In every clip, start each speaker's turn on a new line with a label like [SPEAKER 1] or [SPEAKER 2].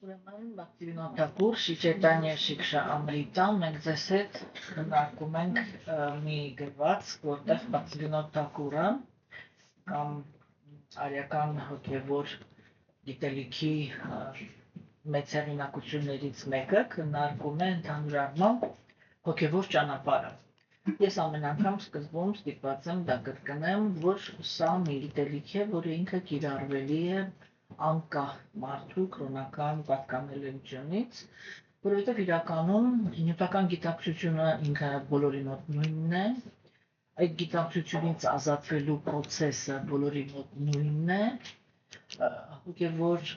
[SPEAKER 1] Ուրեմն բակտերիոնոթակուր շիճետանյա շիքշա ամրիտան մենք ձեզ հետ քննարկում ենք մի գրված, որտեղ բակտերիոնոթակուրը կամ արիական հոգևոր գիտելիքի մեծ հեղինակություններից մեկը քննարկում է ընդհանուր առմամբ հոգևոր ճանապարհը։ Ես ամեն անգամ սկզբում ստիպված եմ դա կրկնեմ, որ սա մի գիտելիք է, որը ինքը կիրառվելի է անկախ մարդու կրոնական պատկանելությունից, որովհետև իրականում նյութական գիտակցությունը ինքը բոլորի մոտ նույնն է, այդ գիտակցությունից ազատվելու process-ը բոլորի մոտ նույնն է, հոգևոր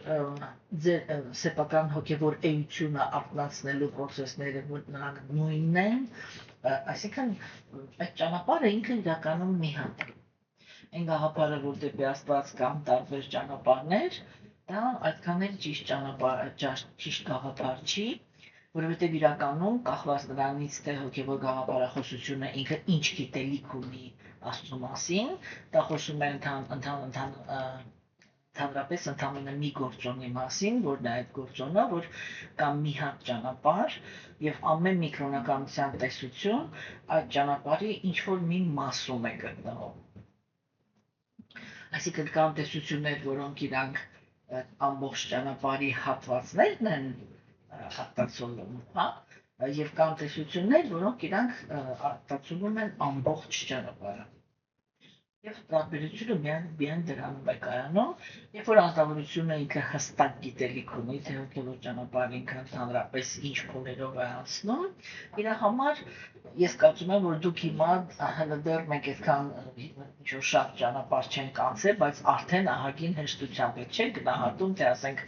[SPEAKER 1] սեփական հոգևոր էությունը արտնացնելու process-ները նրանք նույնն են, այսինքն այդ ճանապարհը ինքը իրականում մի հատ է։ Այն գաղափարը, որ դեպի Աստված կամ տարբեր ճանապարհներ, դա այդքան էլ ճիշտ գաղափար չի, որովհետև իրականում կախված նրանից, թե հոգևոր գաղափարախոսությունը ինքը ինչ գիտելիք ունի Աստծո մասին, դա խոսում է ընդհանրապես ընդամենը մի գործոնի մասին, որն է այդ գործոնը, որ կա մի հատ ճանապարհ եւ ամեն մի կրոնականության տեսություն այդ ճանապարհի ինչ որ մի մասում է գտնվում։ Այսինքն կան տեսություններ, որոնք իրանք ամբողջ ճանապարհի հատվածներն են արտացոլում, հա, եւ կան տեսություններ, որոնք իրանք արտացոլում են ամբողջ ճանապարհը։ Եվ տարբերությունը միայն դրանում է կայանում, երբ որ անձնավորությունը ինքը հստակ գիտելիք ունի, թե հոգևոր ճանապարհը ինքը ընդհանրապես ինչ փուլերով է անցնում, իր համար ես կարծում եմ, որ դուք հիմա հələ դեռ մենք այդքան ինչ-որ շատ ճանապարհ չենք անցել, բայց արդեն ահագին հեշտությամբ չեք գնահատում, թե ասենք,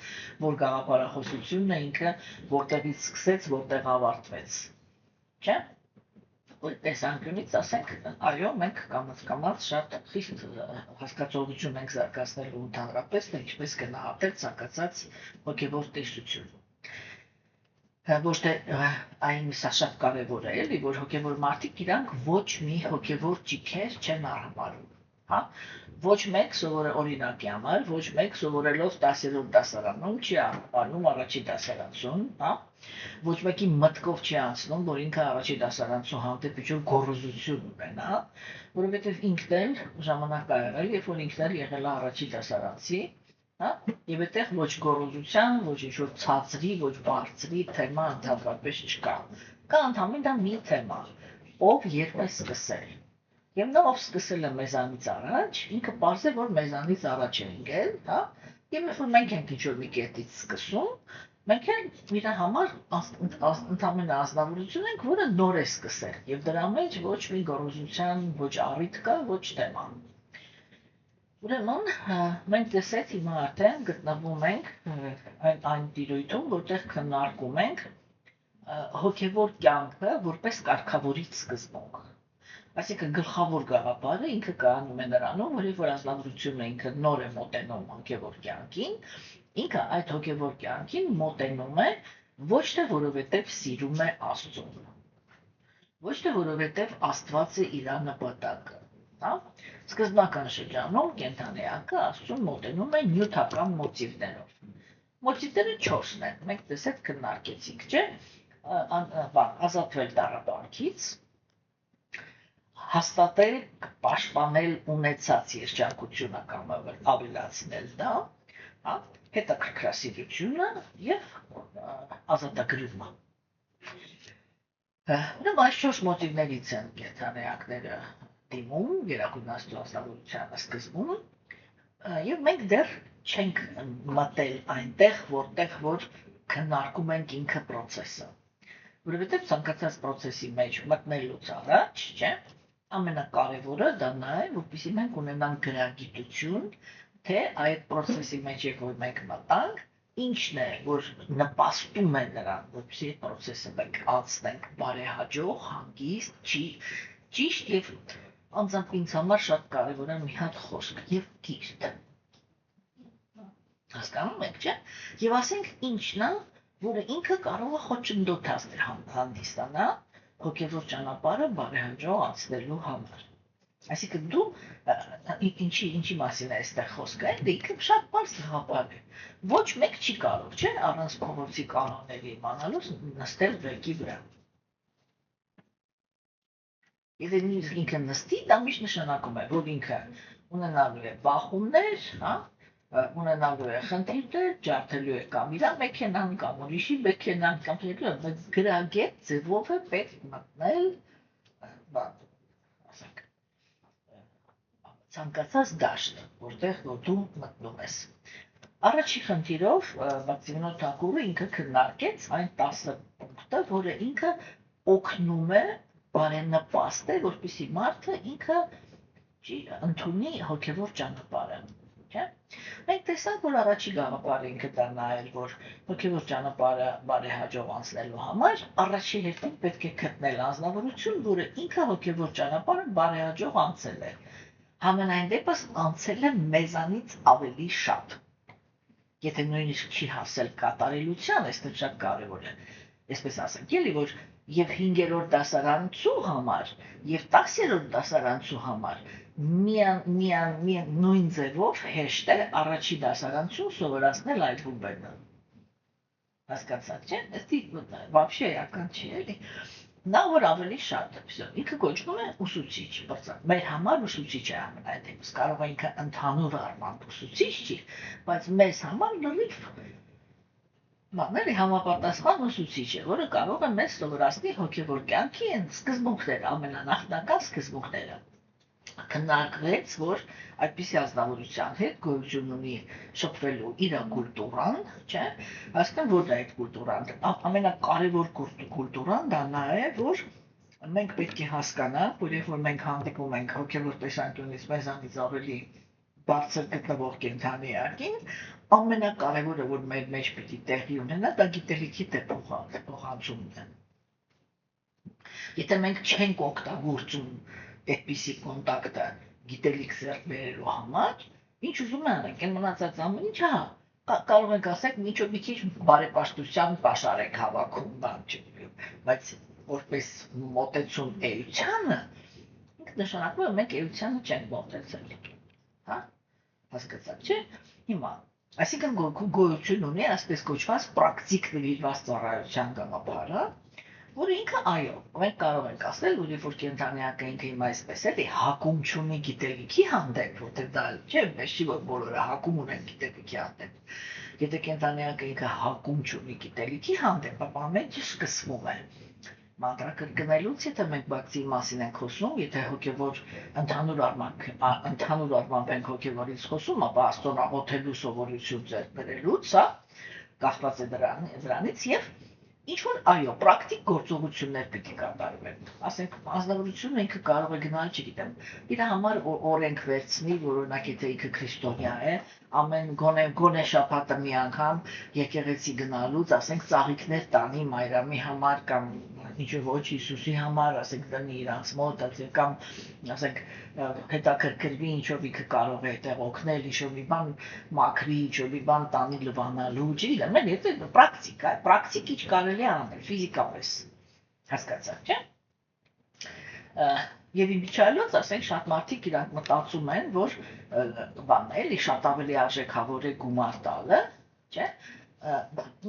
[SPEAKER 1] որ գաղափարախոսությունն է ինքը որտեղից սկսեց, որտեղ ավարտվեց, չէ՞։ Այդ տեսանկյունից ասենք, այո, մենք կամաց շատ խիստ հասկացողություն ենք զարգացնելու ընդհանրապես, թե ինչպես գնահատել ցանկացած հոգևոր տեսություն։ Ոչ թե այն սա շատ կարևոր է, էլի, որ հոգևոր մարդիկ իրանք ոչ մի հոգևոր ճիքեր չեն արհամարում, հա։ Ոչ մեկ օրինակի համար, ոչ մեկ սովորելով 10-րդ դասարանում չի արհամարում առաջի դասարանցուն, հա։ Ոչ մեկի մտքով չի անցնում, որ ինքը առաջի դասարանցու հանդեպ ինչ-որ գոռոզություն ունենա, որովհետև ինքն էլ ժամանակ ա եղել, երբ որ ինքն էլ եղել է առաջի դասարանցի, հա, եւ այդտեղ ոչ գոռոզության, ոչ ինչ-որ ցածրի, ոչ բարձրի թեմա ընդհանրապես չկա։ Կա ընդհանրապես մի թեմա, ով երբ է սկսել։ Եվ նա ով սկսել է մեզանից առաջ, ինքը պարզ է, որ մեզանից առաջ է ընկել, հա, եւ երբ որ մենք ենք ինչ-որ մի կետից սկսում, մենք էլ իր համար ընդամենը ազնվորություն ենք, որը նոր է սկսել, եւ դրա մեջ ոչ մի գոռոզության ոչ առիթ կա, ոչ թեմա։ Ուրեմն մենք դες հետ հիմա արդեն գտնվում ենք այն տիրույթում, որտեղ քննարկում ենք հոգևոր կյանքը որպես կարգավորիչ սկզբունք։ Այսինքն գլխավոր գաղափարը ինքը կայանում է նրանում, որ երբ որ ազնվորությունը ինքը նոր է մոտենում հոգևոր կյանքին, ինքը այդ հոգևոր կյանքին մոտենում է ոչ թե որովհետև սիրում է Աստծուն, ոչ թե որովհետև Աստված է իր նպատակը, հա։ Սկզբնական շրջանում կենդանիակը Աստծուն մոտենում է նյութական մոտիվներով։ Մոտիվները 4-ն են, մենք դες հետ քննարկեցինք, չէ՞։ Ազատվել տառապանքից, հաստատել, պաշտպանել ունեցած երջանկությունը կամ ավելացնել դա, հա, հետաքրքրասիրությունը եւ ազատագրումը։ Ուրեմն այս 4 մոտիվներից են կենդանիակները դիմում գերագույն Աստծո ազնվորությանը սկզբում, եւ մենք դեռ չենք մտել այնտեղ, որտեղ որ քննարկում ենք ինքը process-ը, որովհետեւ ցանկացած process-ի մեջ մտնելուց առաջ, չէ՞, ամենակարևորը դա նա է, որպեսզի մենք ունենանք գրագիտություն, թե այդ process-ի մեջ երբ որ մենք մտանք, ինչն է, որ նպաստում է նրան, որպեսզի այդ process-ը մենք անցնենք բարեհաջող, հանգիստ, ճիշտ եւ անձամբ ինձ համար շատ կարևոր է մի հատ խոսք եւ կիրթ։ Հասկանում եք, չէ՞։ Եվ ասենք ինչն է, որը ինքը կարող է խոչընդոտ հանդիսանալ հոգևոր ճանապարհը բարեհաջող անցնելու համար։ Այսինքն դու ինչի մասին է այստեղ խոսքը, ինքը շատ բարձ գաղափար է։ Ոչ մեկ չի կարող, չէ, առանց փողոցի կանոնների իմանալու նստել վեկի վրա։ Եթե ինքը նստի, դա միշտ նշանակում է, որ ինքը ունենալու է բախումներ, հա, ունենալու է խնդիրներ, ջարդելու է կամ իր մեքենան, կամ ուրիշի մեքենան, կամ բայց գրագետ ձևով է պետք մտնել, ասենք, ցանկացած դաշտ, որտեղ որ դու մտնում ես։ Առաջի խնդիրով Մաքսիմինո Թակուրը ինքը քննարկեց այն 10 պունկտը, որը ինքը օգնում է բարենպաստ է, որպեսզի մարդը ինքը ընդունի հոգևոր ճանապարհը, չէ՞։ Մենք տեսանք, որ առաջի գաղափարը ինքը դա նայել, որ հոգևոր ճանապարհը բարեհաջող անցնելու համար առաջի հերթին պետք է գտնել անձնավորություն, որը ինքը հոգևոր ճանապարհը բարեհաջող անցել է։ Համենայն դեպս անցել է մեզանից ավելի շատ։ Եթե նույնիսկ չի հասել կատարելության, այստեղ շատ կարևոր է, այսպես ասենք, էլի որ եւ 5-րդ դասարանցու համար եւ 10-րդ դասարանցու համար միան նույն ձևով հեշտ է առաջի դասարանցու սովորացնել այդ հուբերնը։ Հասկացա՞ք, չէ՞։ Էստի вообще էական չի, էլի։ Նա որ ավելի շատ է, ինքը կոչվում է ուսուցիչ, մեր համար ուսուցիչ է ամենայն դեպս, կարող է ինքը ընդհանուր առմամբ ուսուցիչ չի, բայց մեզ համար լրիվ մաների համապատասխան ուսուցիչ է, որը կարող է մեզ սովորացնի հոգևոր կյանքի սկզբունքները, ամենանախնական սկզբունքները։ Քննարկվեց, որ այդպիսի ազնվորության հետ գոյություն ունի շփվելու իր կուլտուրան, չէ՞, այսինքն որ դա այդ կուլտուրան, ամենակարևոր կուլտուրան դա նա է, որ մենք պետք է հասկանանք, որ երբ որ մենք հանդիպում ենք հոգևոր տեսանկյունից մեզանից ավելի բարձր գտնվող կենդանի ակին, ամենակարևորը, որ մեր մեջ պիտի տեղի ունենա, դա գիտելիքի փոխանցումն է։ Եթե մենք չենք օգտագործում այդպիսի կոնտակտը գիտելիք ձեռք բերելու համար, ինչ ուզում անենք, այն մնացած ամեն ինչ, հա, կարող ենք ասենք մի քիչ բարեպաշտության պաշար ենք հավաքում, բայց որպես մոտեցում էությանը, ինքը նշանակում է մենք էությանը չենք մոտեցել, հա, հասկացաք, չէ՞։ Հիմա, այսինքն գոյություն ունի այսպես կոչված պրակտիկ նվիրված ծառայության գաղափարը, որ ինքը այո, մենք կարող ենք ասել, որ երբ որ կենդանիակը ինքը հիմա այսպես էլի հակում չունի գիտելիքի հանդեպ, որտեղ դա չէ, մեզ չի որ բոլորը հակում ունեն գիտելիքի հանդեպ։ Եթե կենդանիակը ինքը հակում չունի գիտելիքի հանդեպ, ապա ամեն ինչ սկսվում է։ Մանրակրկնելուց, եթե մենք բացի մասին ենք խոսում, եթե հոգևոր ընդհանուր առմամբ ենք հոգևորից խոսում, ապա Աստծուն աղոթելու սովորություն ձեռք բերելուց, հա, կախված է դրանից եւ ինչ որ այո, պրակտիկ գործողություններ պիտի կատարվեն։ Ասենք, անձնավորությունը ինքը կարող է գնալ, չգիտեմ, իր համար օրենք վերցնի, որ օրինակ եթե ինքը քրիստոնյա է, ամեն գոնե շաբաթը մի անգամ եկեղեցի գնալուց, ասենք, ծաղիկներ տանի Մայրամի համար կամ ինչ ոչ Հիսուսի համար, ասենք, դնի իրանց մոտ, կամ ասենք, հետաքրքրվի ինչով ինքը կարող է այդտեղ օգնել, ինչ-որ մի բան մաքրի, ինչ-որ մի բան տանի լվանալու, չգիտեմ, եթե պրակտիկ ինչ կարելի է անել, ֆիզիկապես, հասկացաք, չէ՞։ Եվ իմիջիայլոց, ասենք, շատ մարդիկ իրանք մտածում են, որ բանն էլի շատ ավելի արժեքավոր է գումար տալը, չէ՞։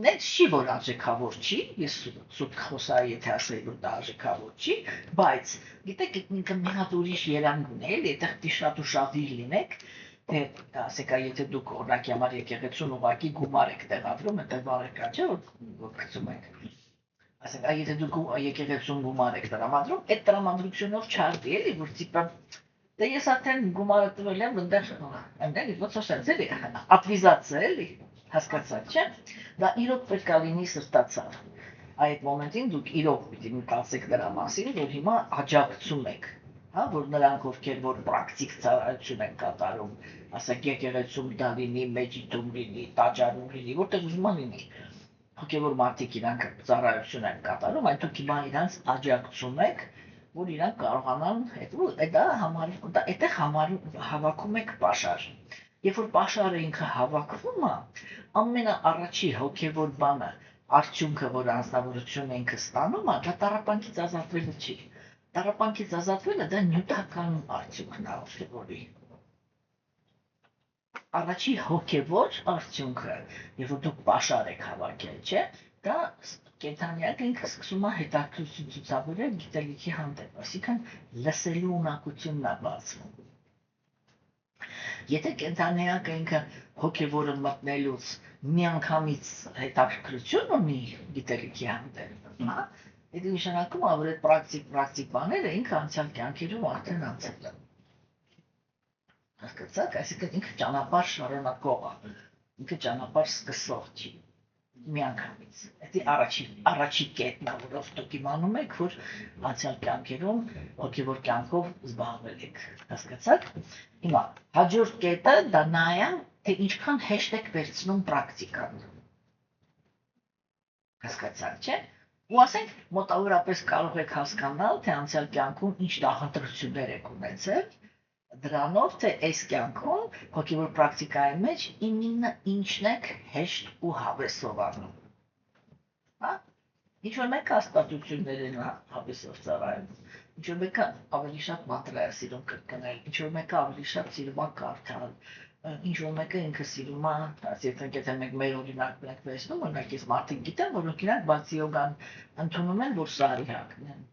[SPEAKER 1] Նենց չի, որ արժեքավոր չի, ես սուտ խոսայի, եթե ասեի, որ դա արժեքավոր չի, բայց, գիտեք, ինքը մի հատ ուրիշ երանգ ունել, եթե պիտի շատ ուշադիր լինեք, թե ասեք, եթե դուք օրինակի համար եկեղեցուն ուղղակի գումար եք տեղադրում, այդտեղ բարեկա չէ, որ գցում եք։ Ասենք, եթե դուք եկեղեցուն գումար եք տրամադրում, այդ տրամադրությունով չարդի էլի, որ տիպը դե ես արդեն գումարը տվել եմ, այնտեղ ոնց ասած էլի, ատվիզացիա էլի, հասկացաք, չէ՞։ Դա իրոք պետք է լինի սրտացավ։ Այդ մոմենտին դուք իրոք պիտի մտածեք դրա մասին, որ հիմա աջակցում եք, հա, որ նրանք ովքեր որ պրակտիկ ծառայություն են կատարում, ասենք եկեղեցում դա լինի, մեջիթում լինի, տաճարում լինի, որտեղ ուզում լինի, հոգևոր մարդիկ իրանք ծառայություն են կատարում, այդ դուք հիմա իրանց աջակցում եք, որ իրանք կարողանան այդտեղ հավաքում եք պաշար։ Երբ որ պաշարը ինքը հավաքվում է, ամենաառաջի հոգևոր բանը, արդյունքը, որ անձնավորությունը ինքը ստանում է, դա տառապանքից ազատվելը չի։ Տառապանքից ազատվելը դա նյութական արդյունքն է հոգևորի։ Առաջի հոգևոր արդյունքը, երբ որ դուք պաշար եք հավաքել, չէ, դա կենդանիակը ինքը սկսում է հետաքրքրություն ցուցաբերել գիտելիքի հանդեպ, այսինքն լսելու ունակությունն է բացվում։ Եթե կենդանիակը ինքը հոգևորը մտնելուց միանգամից հետաքրքրություն ունի գիտելիքի հանդեպ, հա, դա նշանակում է, որ այդ պրակտիկ բաները ինքը անցյալ կյանքերում արդեն անցել է։ Հասկացաք, այսինքն ինքը ճանապարհ շարունակող է, ինքը ճանապարհ սկսող չի, միանգամից։ Դա առաջի կետն է, որով դուք իմանում եք, որ անցյալ կյանքերում հոգևոր կյանքով զբաղվել եք։ Հասկացաք։ Հիմա հաջորդ կետը դա նա է, թե ինչքան հեշտ եք վերցնում պրակտիկան։ Հասկացաք, չէ՞։ Ու ասենք, մոտավորապես կարող եք հասկանալ, թե անցյալ կյանքում ինչ նախընտրություններ եք ունեցել, դրանով թե այս կյանքում հոգևոր պրակտիկայի մեջ ինչն եք հեշտ ու հավեսով անում։ Հա? Ինչ-որ մեկը աստվածություններին հավեսով ծառայում, ինչ-որ մեկը ավելի շատ մանտրա է սիրում կրկնել, ինչ-որ մեկը ավելի շատ սիրում է կարդալ, ինչ-որ մեկը ինքը սիրում է, այսինքն եթե մենք մեր օրինակն ենք վերցնում, օրինակ ես մարդիկ գիտեմ, որոնք իրանք բացի յոգան ընդունում են, որ սարի հագնեն։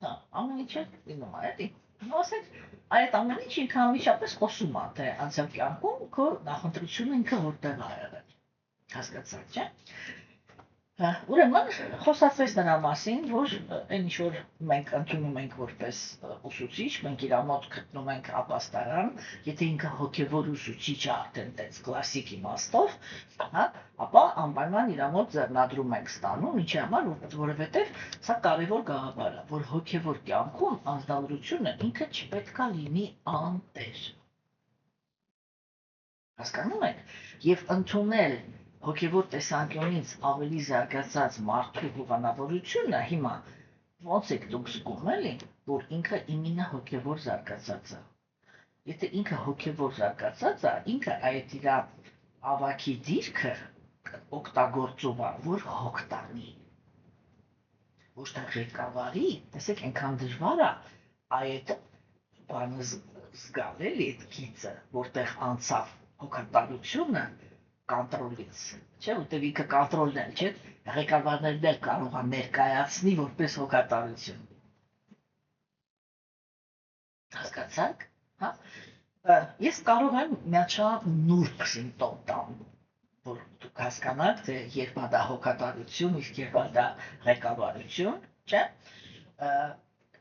[SPEAKER 1] Հա, ամեն ինչը լինում է, էլի։ Ասեք, այդ ամեն ինչ ինքը անմիջապես խոսում է, թե անցյալ կյանքում քո նախընտրությունը ինքը որտեղ ա եղել։ Հասկացաք, չէ՞։ Ուրեմն խոսացվեց նրա մասին, որ այն ինչ որ մենք ընդունում ենք որպես ուսուցիչ, մենք իր մոտ գտնում ենք ապաստարան, եթե ինքը հոգևոր ուսուցիչ է արդեն դες կլասիկ իմաստով, հա, ապա անպայման իր մոտ ձեռնադրում ենք ստանում, ինչի համար, որովհետև սա կարևոր գաղափար է, որ հոգևոր կյանքում անձնավորությունը ինքը չպետք է լինի անտեր։ Հասկանում եք, եւ ընդունել հոգևոր տեսանկյունից ավելի զարգացած մարդու հովանավորությունը հիմա ոնց եք դուք զգում էլի, որ ինքը իմինը հոգևոր զարգացած է։ Եթե ինքը հոգևոր զարգացած է, ինքը այդ իր ավակի դիրքը օգտագործում է, որ հոգ տանի։ Ոչ թե ղեկավարի, տեսեք, այնքան դժվար է այդ բանը զգալ էլի այդ գիծը, որտեղ անցավ հոգատարությունը կոնտրոլից, չէ՞, որտեղ ինքը կոնտրոլն է, չէ՞, ղեկավարներն էլ կարող են ներկայացնի որպես հոգատարություն։ Հասկացաք, հա։ Ես կարող եմ միաչափ նուրբ սիմպտոմ տամ, որ դուք հասկանաք, թե երբ է դա հոգատարություն, իսկ երբ է դա ղեկավարություն, չէ՞։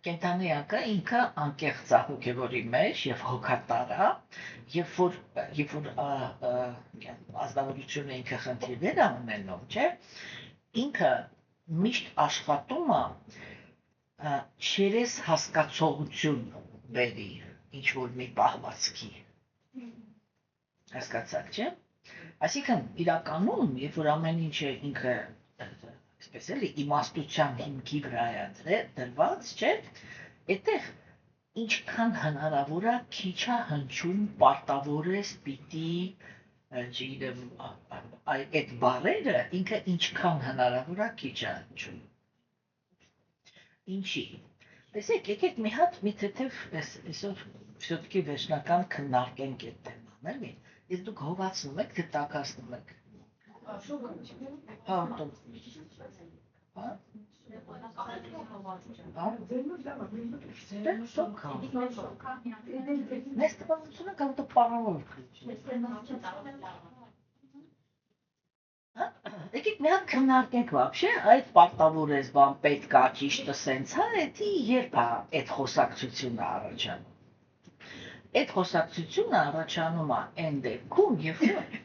[SPEAKER 1] Կենդանիակը ինքը անկեղծ է հոգևորի մեջ եւ հոգատար է, երբ որ ազնվորությունը ինքը խնդիրներ է ունենում, չէ, ինքը միշտ աշխատում է չերես հասկացողություն բերի ինչ որ մի պահվածքի։ Հասկացաք, չէ։ Այսինքն իրականում, երբ որ ամեն ինչը ինքը այսպես էլի իմաստության հիմքի վրա է դրված, չէ, այդտեղ ինչքան հնարավոր է քիչ է հնչում պարտավորես պիտի, չգիտեմ, այդ բառերը ինքը ինչքան հնարավոր է քիչ է հնչում։ Ինչի։ Տեսեք, եկեք մի հատ մի թեթև այսօր все-таки վերջնական քննարկենք այդ թեման, էլի։ Իսկ դուք հովացնում եք, թե տակացնում եք։ Հա, Մեծ տպավորությունը կարող է պարավոր եկեք մի հատ քննարկենք вообще այդ պարտավորես բան պետք է ճիշտը սենց հա էդի երբ է այդ խոսակցությունը առաջանում։ Այդ խոսակցությունը առաջանում է այն դեպքում, երբ որ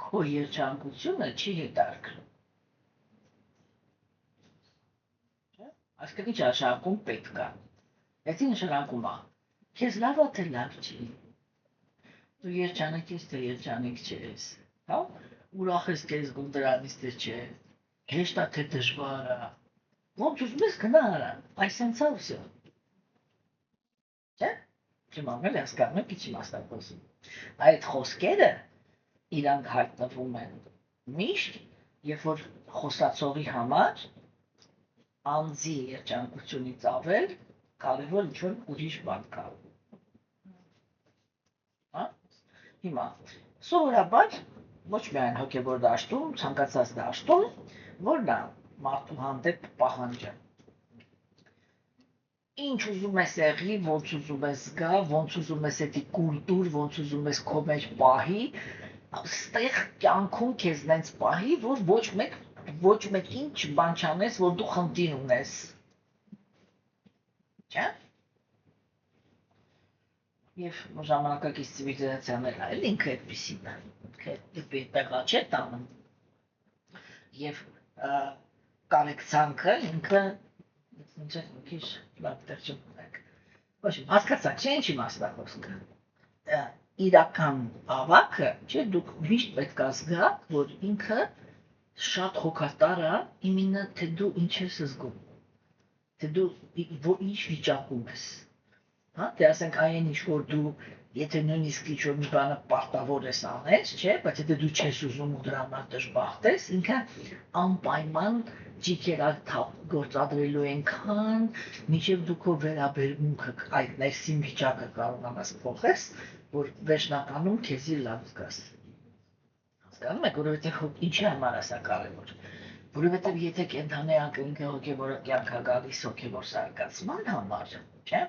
[SPEAKER 1] քո երջանկությունը չի հետաքրքրում։ Այսինքն ինչ նշանակում պետք է։ Դա նշանակում է, քեզ լավ է թե լավ չի։ Դու երջանիկ ես թե երջանիկ չես, հա։ Ուրախ ես քեզ զգում դրանից թե չէ։ Հեշտ է թե դժվար է։ Ոնց ուզում ես գնա արա, այսենց է всё։ Չէ՞։ Չիմանում ես հասկանում եք ինչ իմաստով խոսում։ Այդ խոսքերը իրանք հայտնվում են միշտ, երբ որ խոսացողի համար անձի երջանկությունից ավել կարևոր ինչ-որ ուրիշ բան կա։ Հիմա, սովորաբար ոչ միայն հոգևոր դաշտում, ցանկացած դաշտում, որն է մարդու հանդեպ պահանջը։ Ինչ ուզում ես եղի, ոնց ուզում ես զգա, ոնց ուզում ես էդի կուլտուր, ոնց ուզում ես քո մեջ պահի, ստեղ կյանքում քեզ նենց պահի, որ ոչ մեկ ինչ բան չանես, որ դու խնդիր ունես։ Չէ՞։ Եվ ժամանակակից ցիվիլիզացիաներն էլ ինքը այդպեսին է, դեպի տեղա չէ տանում։ Եվ կարեկցանքը ինքը ինչ է քիչ լավ տեղ չունենք։ Ոչ, հասկացաք, չէ՞ ինչի մասնա խոսքը։ Իրական ավակը, չէ, դուք միշտ պետք է զգաք, որ ինքը շատ հոգատար է, իմенно թե դու ինչ ես զգում, թե դու ինչ վիճակում ես։ Հա, դե ասենք այն ինչ որ դու եթե նույնիսկ ինչ որ մի բանը պարտավոր ես անես, չէ, բայց եթե դու չես ուզում ու դրա համար դժբախտ ես, ինքը անպայման ճիքերաթափ գործադրելու ենքան, մինչև դու քո վերաբերմունքը այդ ներսին վիճակը կարողանաս փոխես, որ վերջնականում քեզի լավ զգաս։ Հասկանում եք, որովհետև ինչի համար է սա կարևոր։ Որովհետև եթե կենդանեանք ինքը հոգևոր կյանք է գալիս հոգևոր զարգացման համար, չէ՞։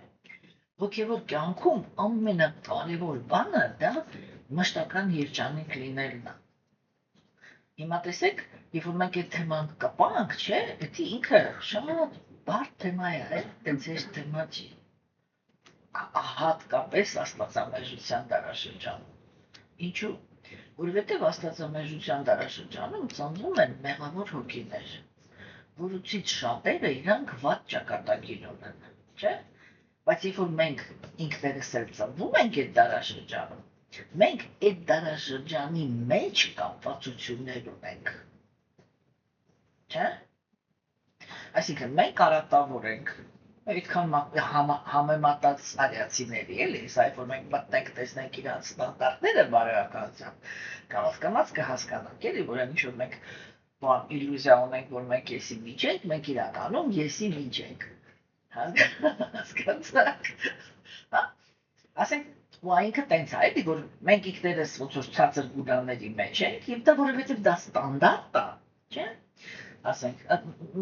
[SPEAKER 1] Հոգևոր կյանքում ամենակարևոր բանը դա մշտական երջանիկ լինելն է։ Հիմա տեսեք, երբ որ մենք այդ թեման կպանք, չէ, դա ինքը շատ բարդ թեմա է, այդպես է թեմա չի։ Հատկապես աստվածամեժության դարաշրջանում։ Ինչու՞։ Որովհետև աստվածամեժության դարաշրջանում ծնվում են մեղավոր հոգիներ, որոնցից շատերը իրանք վատ ճակատագիր ունեն, չէ՞։ Բայց երբ որ մենք ինքներս էլ ծնվում ենք այդ դարաշրջանում, մենք այդ դարաշրջանի մեջ կապվածություններ ունենք, չէ՞։ Այսինքն մենք արատավոր ենք, այդքան համեմատած արիացիների էլի, սա որ մենք մտնենք տեսնենք իրանց ստանդարտները բարոյականությամբ, կամաց կհասկանանք էլի, որ ինչ որ մենք իլյուզիա ունենք, որ մենք եսի միջ ենք, մենք իրականում եսի միջ ենք։ Հասկացաք։ Ասենք, ու այնքը տենց է, էլի, որ մենք ինքներս ոնց որ ցածր գուրանների մեջ ենք, եւ դա որովհետեւ դա ստանդարտ է, չէ՞։ Ասենք,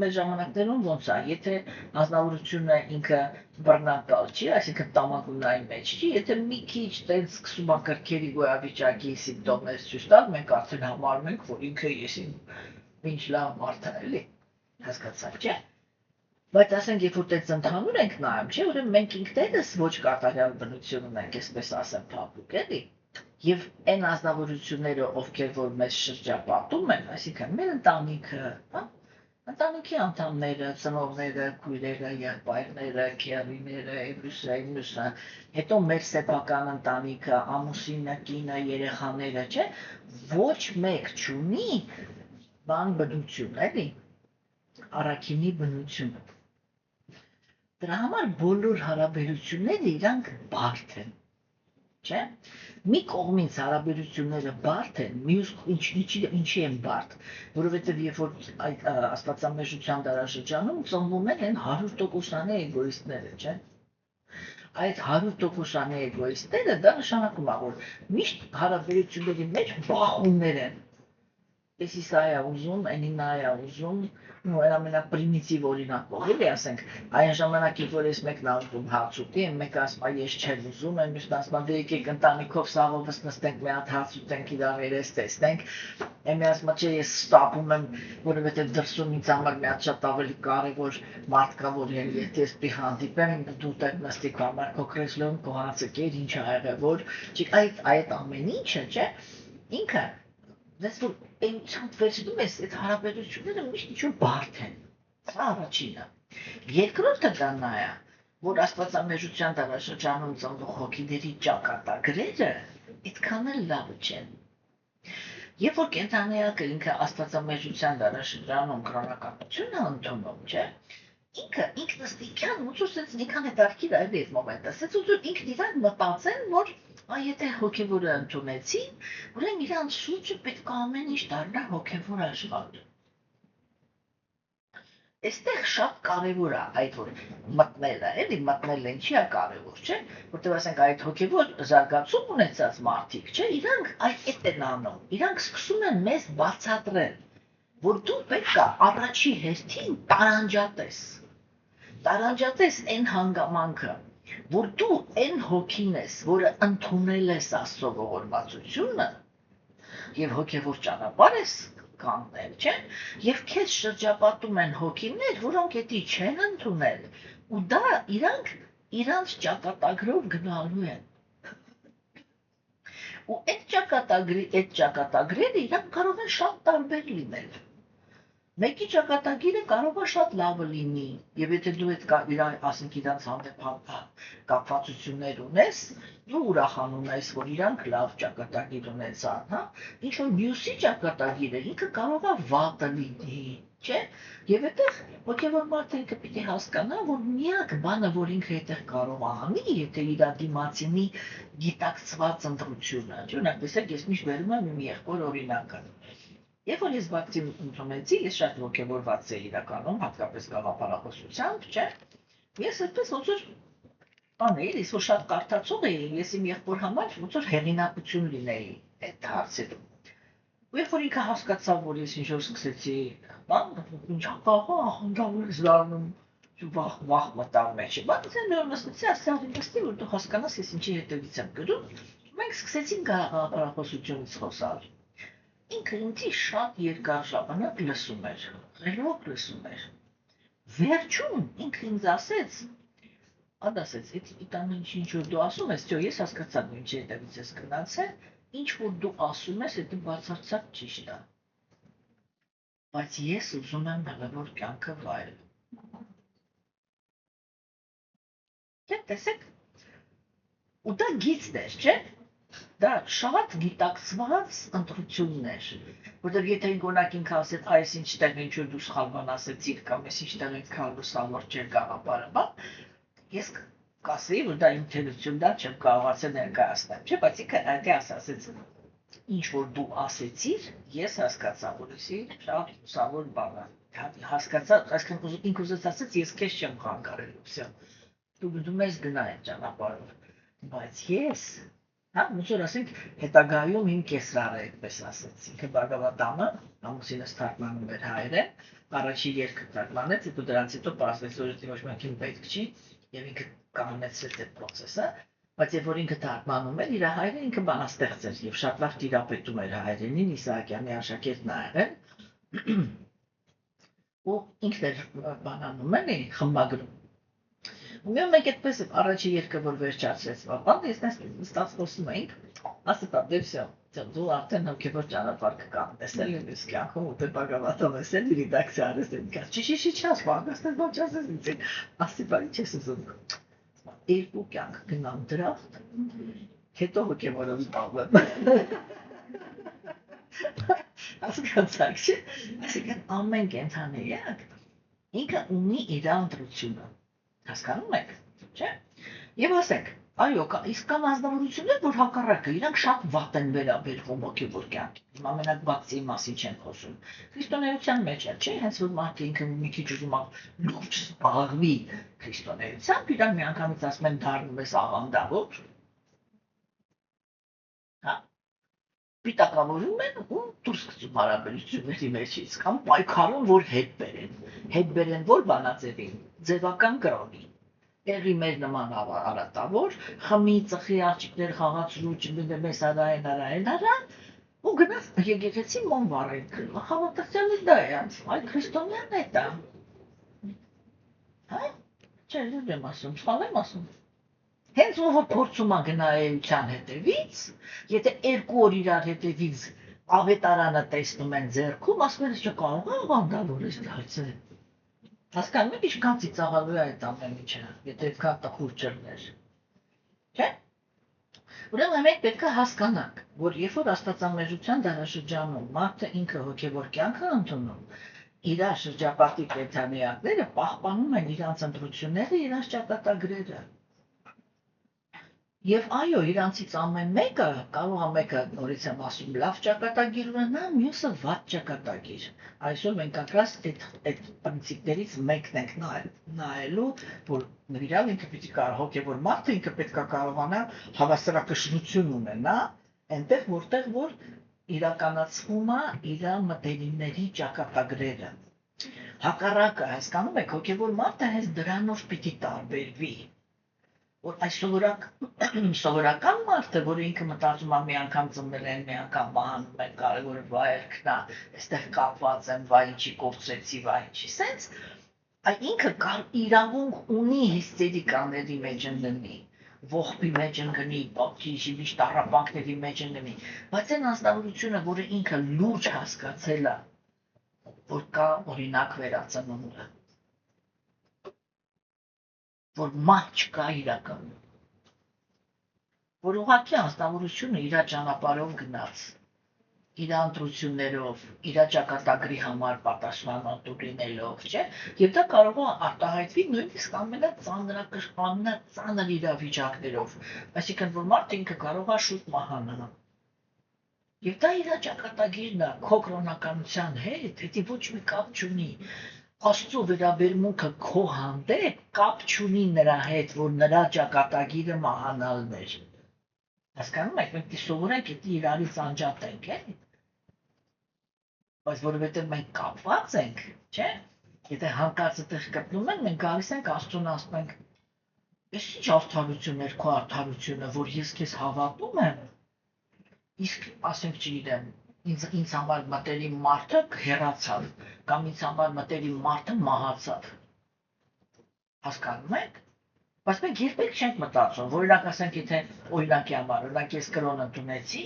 [SPEAKER 1] մեր ժամանակներում ոնց է, եթե ազնվորությունը ինքը բռնակալ չի, այսինքն տամակունային մեջ չի, եթե մի քիչ տենց սկսում է կրքերի գոյավիճակի սիմպտոմներ ցույց տալ, մենք արդեն համարում ենք, որ ինքը եսին ինչ լավ մարդ է, էլի։ Հասկացաք, չէ՞։ Բայց ասենք, երբ որ տենց ընդհանուր ենք նայում, չէ, ուրեմն մենք ինքներս ոչ կատարյալ բնություն ունենք, այսպես ասեմ, փափուկ, էլի։ Եվ այն ազնվորությունները, ովքեր որ մեզ շրջապատում են, այսինքն մեր ընտանիքը, հա, ընտանիքի անդամները, ծնողները, քույրերը, եղբայրները, քեռիները, մյուսը, հետո մեր սեփական ընտանիքը, ամուսինը, կինը, երեխաները, չէ, ոչ մեկ չունի բան բնություն, էլի, առաքինի բնություն։ Դրա համար բոլոր հարաբերությունները իրանք բարդ են, չէ՞։ Մի կողմից հարաբերությունները բարդ են, մյուս ինչի են բարդ, որովհետև երբ որ այդ աստվածամեժության դարաշրջանում ծնվում են այն 100%-անի էգոիստները, չէ՞։ Այդ 100%-անի էգոիստները դա նշանակում է, որ միշտ հարաբերությունների մեջ բախումներ են։ Էսի սա է ուզում, էնի նա է ուզում, ու ամենապրիմիտիվ օրինակով, էլի ասենք, այն ժամանակի, որ ես մեկն անում հաց ուտի, մեկը ասում է ես չեմ ուզում, մյուսն ասում է դե եկեք ընտանիքով սաղովս նստենք մի հատ հաց ուտենք իրար երես տեսնենք, մի ասում է չէ ես ստապում եմ, որովհետև դրսում ինձ համար մի հատ շատ ավելի կարևոր մարդ կա, որ եթե ես պիտի հանդիպեմ, դու տեղ նստի քո համար քո կրեսլոն, քո հացը կեր, ինչ ա եղել, որ այդ ամեն ինչը, չէ, ինքը դες որ այնությամբ վերցնում ես այդ հարաբերությունները միշտ ինչ-որ բարդ են, սա առաջինը։ Երկրորդը դա նա է, որ աստվածամեժության դարաշրջանում ծնվող հոգիների ճակատագրերը այդքան էլ լավը չեն։ Երբ որ կենդանեակը ինքը աստվածամեժության դարաշրջանում կրոնականություն է ընդունում, չէ, ինքը ինքնըստինքյան ոնց որ սենց ինքան հետաքրքիր է այդ մոմենտը, սենց ոնց որ ինքն իրան մտածեն, որ եթե հոգևորը ընդունեցին, ուրեմն իրանց շուրջը պետք է ամեն ինչ դառնա հոգևոր աշխարհ։ Այստեղ շատ կարևոր է այդ որ մտնելը, էլի մտնելը ինչի է կարևոր, չէ՞, որտեղ ասենք այդ հոգևոր զարգացում ունեցած մարդիկ, չէ, իրանք այդ են անում, իրանք սկսում են մեզ բացատրել, որ դու պետք է առաջի հերթին տարանջատես այն հանգամանքը, որ դու այն հոգին ես, որը ընդունել ես Աստծո ողորմածությունը եւ հոգևոր ճանապարհ ես կանտել, չէ՞, եւ քեզ շրջապատում են հոգիներ, որոնք էդի չեն ընդունել, ու դա իրանց ճակատագրով գնալու են։ Ու այդ ճակատագրերը իրանք կարող են շատ տարբեր լինել։ Մեկի ճակատագիրը կարող է շատ լավը լինի, եւ եթե դու այդ ասենք իրանց հանդեպ կապվածություններ ունես, դու ուրախանում ես, որ իրանք լավ ճակատագիր ունեցան, հա, ինչ որ մյուսի ճակատագիրը ինքը կարող է վատը լինի, չէ՞, եւ այդտեղ ոգևոր մարդը ինքը պիտի հասկանա, որ միակ բանը, որ ինքը այդտեղ կարող է անի, եթե իր դիմացինի գիտակցված ընտրությունը, օրինակ, տեսեք, ես միշտ վերում եմ իմ եղբոր օրինակը։ Երբ որ ես բացի ընդունեցի, ես շատ ոգևորված էի իրականում, հատկապես գաղափարախոսությամբ, չէ՞, ես այդպես ոնց որ բաներ, ես որ շատ կարդացող էի, ես իմ եղբոր համար ոնց որ հեղինակություն լինեի այդ հարցերում։ Ու երբ որ ինքը հասկացավ, որ ես ինչ որ սկսեցի, բան, ինչ ախնդավոր ես դառնում, վախ մտավ մեջ։ Բայց այն նոր նստեցի, ասացի, որ դու հասկանաս ես ինչի հետևից եմ գնում։ Մենք սկսեցինք գաղափարախոսությունից խոսալ։ Ինքը ինձի շատ երկար ժամանակ լսում էր, ղերոք լսում էր։ Վերջում ինքը ինձ ասեց, «Իտան ինչ որ դու ասում ես, ես հասկացա դու ինչի հետևից ես գնացել, ինչ որ դու ասում ես, դա բացարձակ ճիշտ է։ Բայց ես ուզում եմ հնարավոր կյանքը վայել»։ Դե տեսեք, ու դա գիծն էր, չէ՞։ Դա շատ գիտակցված ընտրություններ, որտեղ եթե ինքնակ ինքը ասեց, այս ինչտեղ ինչ որ դու սխալ բան ասեցիր կամ այս ինչտեղ ինքան լուսավոր չէր գաղափարը, բան, ես կասեի, որ դա իմ թերություն դա չեմ կարողացել ներկայացնել, չէ՞, բայց ինքը այդ ասաց, ինչ որ դու ասեցիր, ես հասկացա, որ էսի շատ լուսավոր բան է, հասկացա, այսինքն ինքը ուզեց ասեց, ես քեզ չեմ խանգարելու, վсё, դու մեզ գնա այդ ճանապարհով, բայց ես հա, ոնց որ ասենք, հետագայում իմ կեսրարը այդպես ասեց, ինքը Բարգավատամը, ամուսինս թարգմանում էր հայերեն, առաջի երկը թարգմանեց, հետո դրանից հետո պարզվեց, որ ոչ մեկին պետք չի, եւ ինքը կանոնեցրեց այդ process-ը, բայց երբ որ ինքը թարգմանում էր, իր հայրը ինքը բանաստեղծ էր եւ շատ լավ տիրապետում էր հայերենին, Իսահակյանի աշակերտն ա եղել, ու ինքն էր բանանում էլի, խմբագրում։ Ու մենք այդպես առաջի երկը որ վերջացրեց, բան, ես նստած խոսում էինք, ասեցա, դե վсё, դու արդեն հոգևոր ճանապարհ կան, տեսել ես կյանքում ու դե Բարգավատով ես էլ ռեդակցիա արես դեպքա։ Չի, ասես ոչ ասես ինձ։ Ասի բարի չես ուզում։ Երկու կյանք գնամ դրախտ, հետո հոգևորով զբաղվեմ։ Հասկացաք, չէ՞։ Այսինքն ամեն կենթանի եք, ինքը ունի իր ընտրությունը։ Հասկանում եք, չէ՞։ Եվ ասենք, այո, իսկ կան ազնվորություններ, որ հակառակը, իրանք շատ վատ են վերաբերվում հոգևոր կյանքին։ Հիմա մենակ բացի մասին չեն խոսում։ Քրիստոնեության մեջ էլ, չէ՞, հենց որ մարդը ինքը մի քիչ ուզում է լուրջ զբաղվի քրիստոնեությամբ, իրանք միանգամից ասում են դառնում ես աղանդավոր։ Հա։ Պիտակավորում են ու դուրս գցում հարաբերությունների մեջից, կամ պայքարում, որ հետ բերեն որ բանաձևին, ձևական կրոնի։ Եղի մեր նման արատավոր, խմի, ծխի, աղջիկներ խաղացրու, մեզ արա, ու գնաց եկեղեցի մոմ վառել, հավատացյալը դա է, այ քրիստոնյանն է դա։ Հա, չէ, լուրջ եմ ասում, սխալ եմ ասում։ Հենց ով փորձում է գնա էության հետևից, եթե 2 օր իրար հետևից ավետարանը տեսնում են ձեռքում, ասում են, չկարող է աղանդավոր ես դարձել։ Հասկանում եք ինչքան ծիծաղալու է այդ ամեն ինչը, եթե այդքան տխուր չլներ։ Չէ՞։ Ուրեմն մենք պետք է հասկանանք, որ երբ որ աստվածամեժության դարաշրջանում մարդը ինքը հոգևոր կյանք է ընդունում, իր շրջապատի կենդանիները պահպանում են իրանց ընտրությունները, իրանց ճակատագրերը։ Եվ այո, իրանցից ամեն մեկը կարող է մեկը նորից եմ ասում լավ ճակատագիր ունենա, մյուսը վատ ճակատագիր։ Այսօր մենք ակրած այդ պրինցիպներից մեկն ենք նայելու, որ նվիրալ ինքը պիտի կարող հոգևոր մարդը ինքը պետք է կարողանա հավասարակշռություն ունենա, այնտեղ որտեղ որ իրականացվում է իր մտերիմների ճակատագրերը։ Հակառակը հասկանում եք, հոգևոր մարդը հենց դրանով պիտի տարբերվի։ Որ այս սովորական մարդը, որ ինքը մտածում է մի անգամ ծնվել են, մի անգամ մահանում են, կարևորը վայրքն է, այստեղ կապված եմ, վայ ինչի կորցրեցի, վայ ինչի, սենց ինքը իրավունք ունի հիստերիկաների մեջ ընկնի, ողբի մեջ ընկնի, պատիժի միշտ տառապանքների մեջ ընկնի, բայց այն անձնավորությունը, որը ինքը լուրջ հասկացել է, որ կա օրինակ վերածնունդը, որ մահ չկա իրականում, որ ուղղակի անձնավորությունը իր ճանապարհով գնաց, իր ընտրություններով, իր ճակատագրի համար պատասխանատու լինելով, չէ՞, եւ դա կարող է արտահայտվի նույնիսկ ամենածանր իրավիճակներով, այսինքն որ մարդը ինքը կարող է շուտ մահանալ։ Եվ դա իր ճակատագիրն է, քո կրոնականության հետ, դա ոչ մի կապ չունի։ Աստծո վերաբերմունքը քո հանդեպ կապ չունի նրա հետ, որ նրա ճակատագիրը մահանալն էր։ Հասկանում եք, մենք սովորենք դա իրարից անջատենք, բայց որովհետև մենք կապված ենք, չէ՞, եթե հանկարծ այդտեղ գտնում ենք, մենք գալիս ենք Աստծուն ասում ենք, «Էս ինչ արդարություններ քո արդարությունը, որ ես քեզ հավատում եմ, իսկ ասենք չգիտեմ, ինձ համար մտերիմ մարդը հեռացավ, կամ ինձ համար մտերիմ մարդը մահացավ»։ Հասկանում եք։ Բայց մենք երբեք չենք մտածում, որ օրինակ ասենք, եթե օրինակի համար, օրինակ ես կրոն ընդունեցի,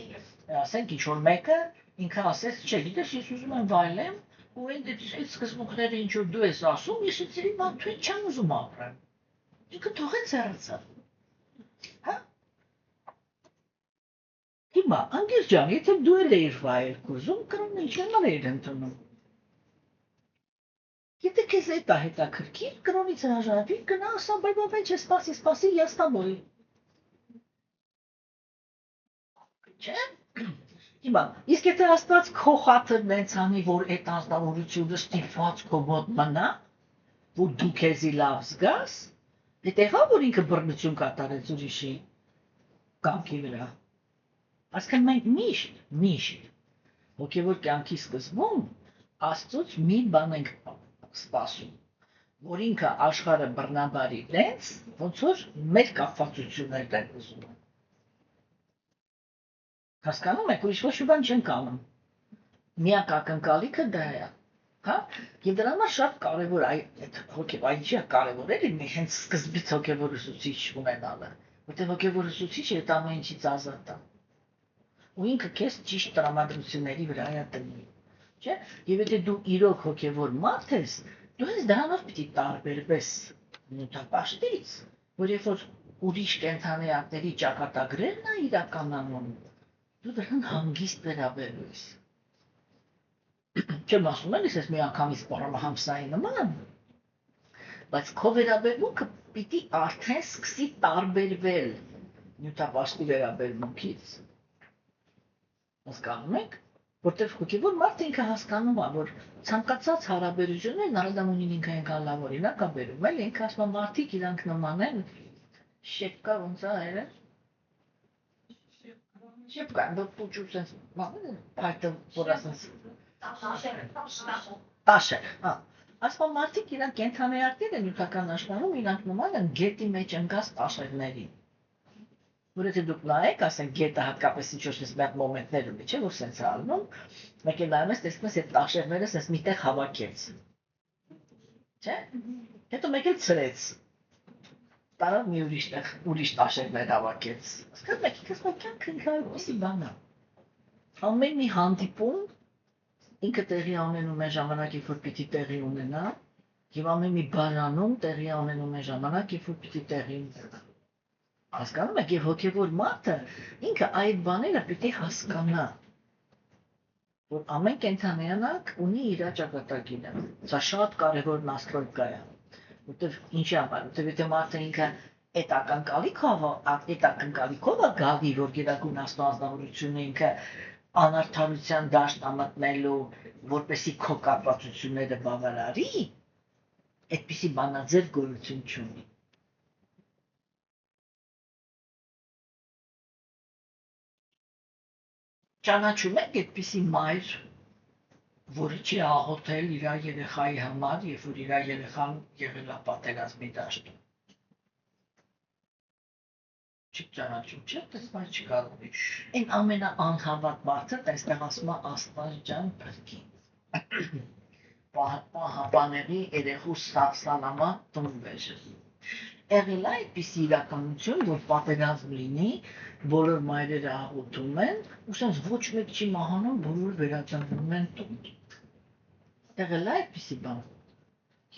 [SPEAKER 1] ասենք ինչ որ մեկը ինքը ասեց, չէ, գիտես, ես ուզում եմ վայելեմ, ու այդ սկզբունքները ինչ որ դու ես ասում, ես իցերի մարդու հետ չեմ ուզում ապրեմ։ Ինքը թողեց հեռացավ։ Հա։ Հիմա, անգիր ջան, եթե դու էլ էիր վայել կուզում, կրոնը ինչ նման էիր ընդունում։ Եթե քեզ այդ է հետաքրքիր, կրոնից հրաժարվի, գնա ասա, բայ չէ, սպասի, я с тобой։ Չէ՞։ Հիմա, իսկ եթե Աստված քո խաթրն ենց անի, որ այդ անձնավորությունը ստիպված քո մոտ մնա, որ դու քեզի լավ զգաս, դա եղա, որ ինքը բռնություն կատարեց ուրիշի կամքի վրա։ Այսինքն մենք միշտ հոգևոր կյանքի սկզբում Աստծուց մի բան ենք սպասում, որ ինքը աշխարհը բռնաբարի տենց, ոնց որ մեր կապվածություններն են ուզում։ Հասկանում եք, ուրիշ ոչ մի բան չենք անում։ Միակ ակնկալիքը դա է, հա? Եվ դրա համար շատ կարևոր այդ հոգևոր, ինչի է կարևոր էլի մի հենց սկզբից հոգևոր ուսուցիչ ունենալը, որտեղ հոգևոր ուսուցիչը այդ ամեն ինչից ազատ է։ Ու ինքը քեզ ճիշտ տրամադրությունների վրա է տնի, չէ՞։ Եվ եթե դու իրոք հոգևոր մարդ ես, դու հենց դրանով պիտի տարբերվես նյութապաշտից, որ երբ որ ուրիշ կենդանիակների ճակատագրերն է իրականանում, դու դրան հանգիստ վերաբերվես։ Չեմ ասում եմ, ես մի անգամից պարամահամսայի նման, բայց քո վերաբերմունքը պիտի արդեն սկսի տարբերվել նյութապաշտի վերաբերմունքից։ Հասկանում եք, որտեղ հոգևոր մարդը ինքը հասկանում է, որ ցանկացած հարաբերություններն առանձնանունին ինքը այնքան լավ օրինակ է բերում, էլ ինքը ասում է մարդիկ իրանք նման են, շեպկա ոնց է այրը։ Շեպկա, դու փուչու sense, փայտը որ ասես։ Տաշեր, հա։ Ասում մարդիկ իրանք կենթանիակներ են նյութական աշխարհում, իրանք նման են գետի մեջ ընկած տաշերների։ Որ եթե դուք նայեք, ասենք գետը հատկապես ինչ-որ մեծ մոմենտներ ունի, չէ՞, որ սենց է ալնում, մեկ էլ նայում ես, տեսնում ես այդ տաշերները սենց միտեղ հավաքեց։ Չէ՞։ Հետո մեկ էլ ցրեց։ Տարավ մի ուրիշ տաշերներ հավաքեց։ Հասկանում եք, ինքս ମୋ կյանքը ինքը այդպիսի բան է։ Ամեն մի հանդիպում ինքը տեղի ունենում է ժամանակի, որ պիտի տեղի ունենա, եւ ամեն մի բաժանում տեղի ունենում է ժամանակի, որ պիտի տեղի ունենա։ Հասկանում եք, եւ հոգևոր մարդը ինքը այդ բաները պիտի հասկանա, որ ամեն կենդանիանակ ունի իր ճակատագիրը։ Սա շատ կարևոր նաստրոյկա է, որտեվ ինչի համար, որտեվ եթե մարդը ինքը Այդ ակնկալիքով է գալի, որ գերագույն աստվածնավորությունը ինքը անարդարության դաշտ ամտնելու, որպեսի քո կապվածությունները բավարարի, այդպիսի բանաձև գոյություն չունի։ Ճանաչում եք այդպիսի մայր, որը չի աղոթել իր երեխայի համար, երբ որ իր երեխան եղել է պատերազմի դաշտում։ Չճանաչում, չէ՞, տեսնել չկարողի։ Այն ամենաանհավատ մարդը, այստեղ ասում է Աստված ջան փրկին։ Պահապաների երեխու սալամա տունվեժը։ Եղել է այդպիսի իրականություն, որ պատերազմ լինի, բոլոր մայրերը աղոթում են, ու սենց ոչ մեկ չի մահանում, բոլորը վերադառնում են տուն։ Եղել է այդպիսի բան։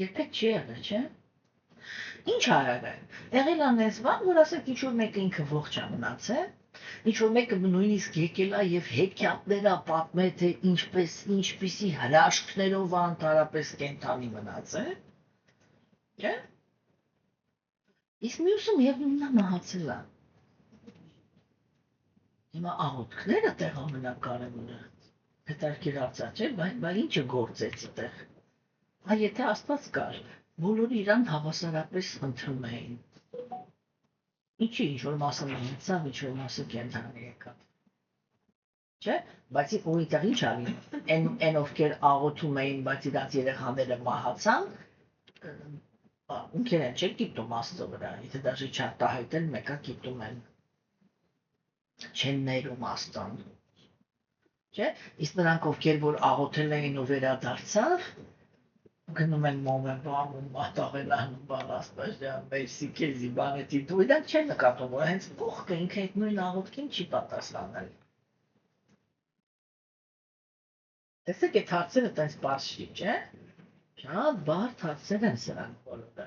[SPEAKER 1] Երբեք չի եղել, չէ՞։ Ինչ ա եղել։ Եղել է այնպես բան, որ ասեք ինչ-որ մեկը ինքը ողջ է մնացել, ինչ-որ մեկը նույնիսկ եկել է և հեքիաթներ ա պատմել, թե ինչպիսի հրաշքներով ա ընդհանրապես կենդանի մնացել, չէ՞։ Իսկ մյուսը միևնույնն ա մահացել ա։ Հիմա աղոթքները տեղ ամենակարևորը։ Հետաքրքիր չէ, բայց ինչը գործեց այդտեղ։ Եթե Աստված կար, բոլորը իրան հավասարապես խնդրում էին։ Ինչի ինչ-որ մասը մահացավ, ինչ-որ մասը կենդանի եկավ։ Չէ՞, բայց այնտեղ ինչ ա լինում։ Այն ովքեր աղոթում էին, բայց իրանց երեխաները մահացան, ովքեր են չէ կիտում Աստծո վրա, եթե դաժե չարտահայտել, մեկը կիտում են։ Չեն ներում Աստծուն։ Չէ՞, իսկ նրանք ովքեր որ աղոթել էին ու վերադարձավ, գնում են մոմ են բանում, մատաղել անում բան Աստված ջան, մերսի քեզի բանետի դու իրանք չեն նկատում, որ հենց կողքը ինքը այդ նույն աղոթքին չի պատասխանել։ Տեսեք այդ հարցերը տենց բարձ չի, չէ՞։ Շատ բարդ հարցեր են սրանք բոլորը։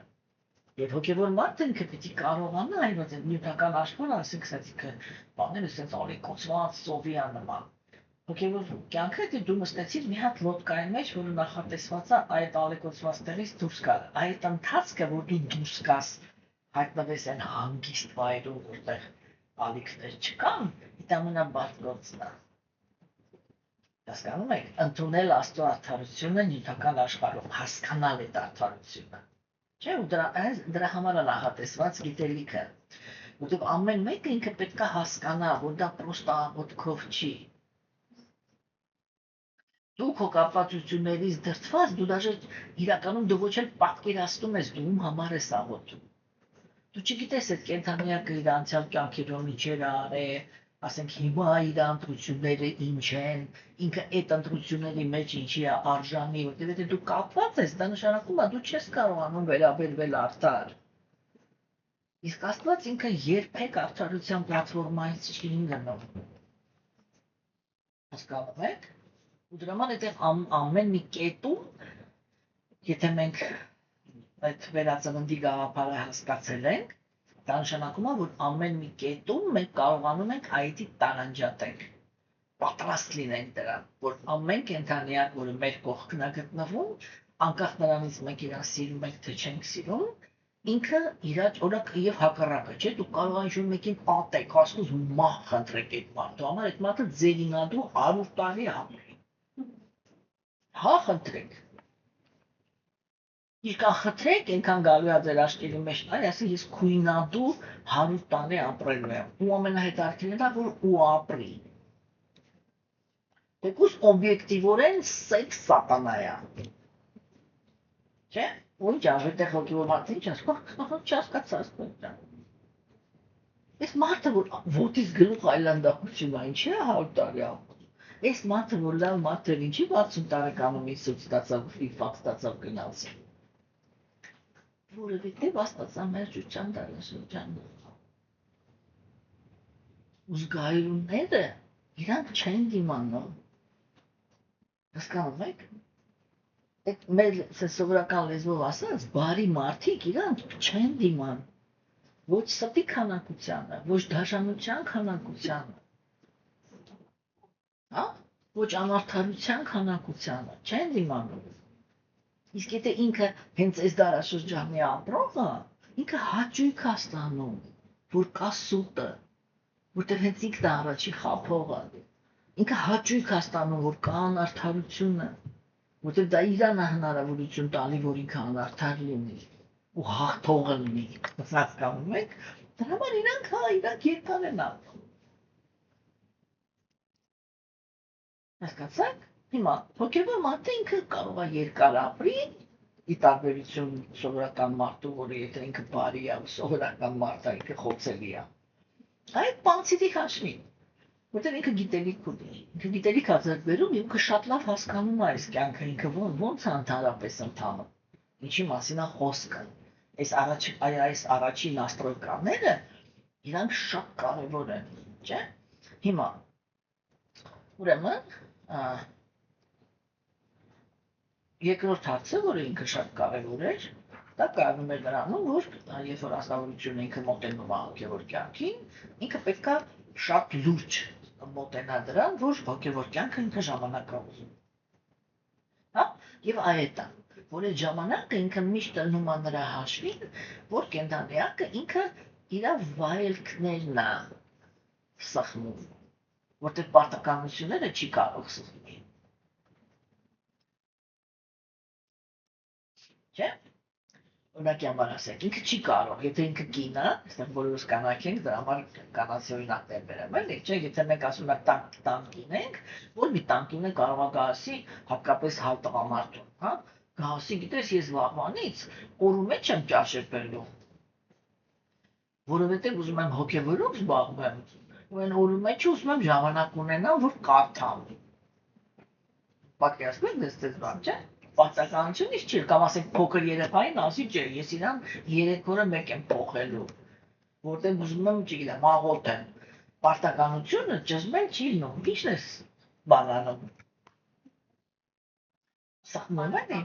[SPEAKER 1] Եվ հոգևոր մարդը ինքը պիտի կարողանա այլոց այդ նյութական աշխարհը, ասենք սենց բաները սենց ալեկոծված սովի ա նման։ Հոգևոր կյանքը դե դու նստեցիր մի հատ լոդկայի մեջ, որը նախատեսված է այդ ալեկոծված տեղից դուրս գալ։ Այդ ընթացքը, որ դու դուրս գաս, հայտնվես այն հանգիստ վայրում, որտեղ ալիքներ չկան, դա ամենաբարդ գործն է։ Հասկանում եք, ընդունել Աստծո արդարությունը նյութական աշխարհում, հասկանալ այդ արդարությունը։ Չէ, ու դրա համար է նախատեսված գիտելիքը, որտեղ ամեն մեկը ինքը պետք է հասկանա, որ դա պրոստը աղոթքով չի։ Դու քո կապվածություններից դրդված, դու դաժե իրականում դու ոչ էլ պատկերացնում ես, դու ում համար ես աղոթում։ Դու չգիտես այդ կենդանիակը իր անցյալ կյանքերում ինչեր արել, ասենք հիմա իր ընտրությունները ինչ են, ինքը այդ ընտրությունների մեջ ինչի է արժանի, որտեղ եթե դու կապված ես, դա նշանակում է դու չես կարողանում վերաբերվել արդար։ Իսկ Աստված ինքը երբեք արդարության պլատֆորմայից չի գնում։ Հասկանում եք։ Ու դրա համար այդտեղ ամեն մի կետում, եթե մենք այդ վերածննդի գաղափարը հասկացել ենք, դա նշանակում է, որ ամեն մի կետում մենք կարողանում ենք այդի տարանջատենք, պատրաստ լինենք դրան, որ ամեն կենդանիակ, որը մեր կողքն է գտնվում, անկախ նրանից մենք իրան սիրում ենք, թե չենք սիրում, ինքը իր օրակ եւ հակառակը, չէ՞, դու կարող ես ինչ-որ մեկին ատեք, ասես մահ խնդրեք այդ մարդու համար, այդ մարդը ձերինադու 100 տարի ապրի։ Հա խնդրեք։ Ինչքան խնդրեք, այնքան գալու է ձեր աչքերի մեջ, այ ասի ես քույնադու 100 տարի ապրելու եմ, ու ամենահետաքրքիրն է, որ ու ապրի։ Թեկուզ օբյեկտիվորեն սեքս սատանա է։ Չէ՞, ու ինչ այդտեղ հոգևոր մարդը ինչ ասում, չհասկացա ասում։ Այս մարդը որ ոտից գլուխ այլանդակություն է, ինչի է 100 տարի ապրում։ Այս մարդը որ լավ մարդ էր, ինչի 60 տարեկանում ինձ ստացավ, ֆիֆակ ստացավ գնացել։ Որովհետև աստվածամերժության դարաշրջանն է։ Ու զգայունները իրանք չեն դիմանում։ Հասկանում եք։ Այդ մեր սովորական լեզվով ասած, բարի մարդիկ իրանք չեն դիման։ Ոչ ստի քանակությանը, ոչ դաշանության քանակությանը։ Հա? Ոչ անարդարության քանակությանը, չեն դիմանում։ Իսկ եթե ինքը հենց այս դարաշրջանի ապրողը, ինքը հաճույք է ստանում, որ կա սուտը, որտեղ հենց ինքն է առաջի խափողը, ինքը հաճույք է ստանում, որ կա անարդարությունը, որտեղ դա իրան է հնարավորություն տալի, որ ինքը անարդար լինի ու հաղթողը լինի, հասկանում եք, դրա համար իրանք երկար են ապրում։ Հասկացաք։ Հիմա հոգևոր մարդը ինքը կարող է երկար ապրի, ի տարբերություն սովորական մարդու, որը եթե ինքը բարի է, սովորական մարդը ինքը խոցելի է։ Այդ բանցիդի հաշվի, որտեղ ինքը գիտելիք ունի, ինքը գիտելիք է ձեռք բերում, ինքը շատ լավ հասկանում է այս կյանքը, ինքը ոնց է ընդհանրապես ընթանում, ինչի մասին է խոսքը։ Այս առաջին աստրոյկաները իրանք շատ կարևոր են, չէ՞։ Հիմա ուրեմն երկրորդ հարցը, որը ինքը շատ կարևոր էր, դա կայանում էր նրանում, որ երբ որ ազնվորությունը ինքը մոտենում է հոգևոր կյանքին, ինքը պետք է շատ լուրջ մոտենա դրան, որ հոգևոր կյանքը ինքը ժամանակ է ուզում։ Հա, եւ այդ է, որ այդ ժամանակը ինքը միշտ ելնում է նրա հաշվին, որ կենդանիակը ինքը իր վայելքներն է սխմում, որտեղ պարտականությունները չի կարող սխմել։ Չէ՞։ Օրինակի համար ասենք, ինքը չի կարող, եթե ինքը կին է, այստեղ բոլորս կանայք ենք, դրա համար կանացի օրինակներ բերեմ, էլի, չէ՞, եթե մենք ասում ենք տան կինենք, որ մի տան կինը կարող է գահասի, հատկապես հայ տղամարդուն, հա, գահասի, գիտես, ես վաղվանից օրու մեջ եմ ճաշեպելու, որովհետև ուզում եմ հոգևորով զբաղվեմ, ու այն օրու մեջ ուզում եմ ժամանակ ունենամ, որ կարդամ։ Պատկերացնեք դες բան, չէ՞։ Պարտականություն ինչ չի, կամ ասենք փոքր երեխային ասի չէ, ես իրան 3 օրը մեկ եմ փոխելու, որտեղ ուզում եմ, չգիտեմ, աղոթեմ։ Պարտականությունը ճզմել չի լինում, ի՞նչն ես բանանում։ Սխմում էլի։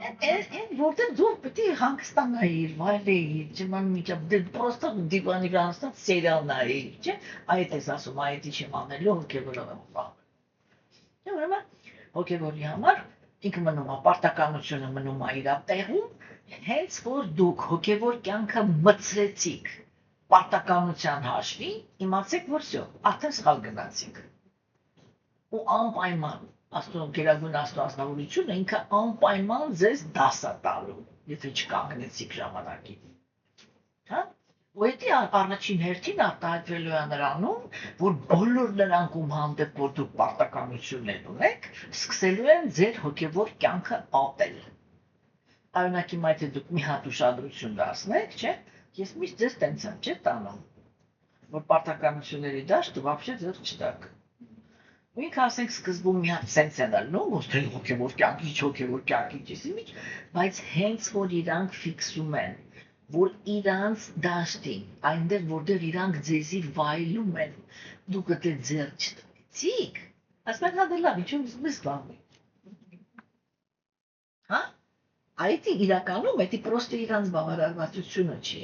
[SPEAKER 1] Այն որտեղ դու պետք է հանգստանայիր, վայելեիր, չման միջավ, դե պրոստը դիվանի վրա նստած սերիալ նայեիր, չէ՞։ Այդ ես ասում, այդ ինչ եմ անելու հոգևորով եմ զբաղվել։ Ուրեմն հոգևորի համար ինքը մնում է, պարտականությունը մնում է իր տեղում, հենց որ դուք հոգևոր կյանքը մտցրեցիք պարտականության հաշվի, իմացեք, որ всё, արդեն սխալ գնացիք։ Ու անպայման գերագույն աստվածնավորությունը ինքը անպայման ձեզ դաս է տալու, եթե չկանգնեցիք ժամանակին։ Հա? Ու դա առաջին հերթին արտահայտվելու է նրանում, որ բոլոր նրանք ում հանդեպ որ դուք պարտականություններ ունեք, սկսելու են ձեր հոգևոր կյանքը ատել։ Օրինակ հիմա եթե դուք մի հատ ուշադրություն դարձնեք, չէ՞, ես միշտ ձեզ տենց եմ, չէ՞, տանում, որ պարտականությունների դաշտը вообще ձեր չտակ։ Ու ինքը ասենք սկզբում մի հատ սենց են ալնում, որ թե հոգևոր կյանքի ճիսիմիջ, բայց հենց որ իրանք ֆիքսում են, որ իրանց դաշտին, այնտեղ որտեղ իրանք ձեզի վայելում են, դուք դե ձեր չտվեցիք, ասենք հա դե լավ, ինչու ես զբաղվի։ Հա? Այդ իրականում, դա պրոստը իրանց բավարարվածությունը չի,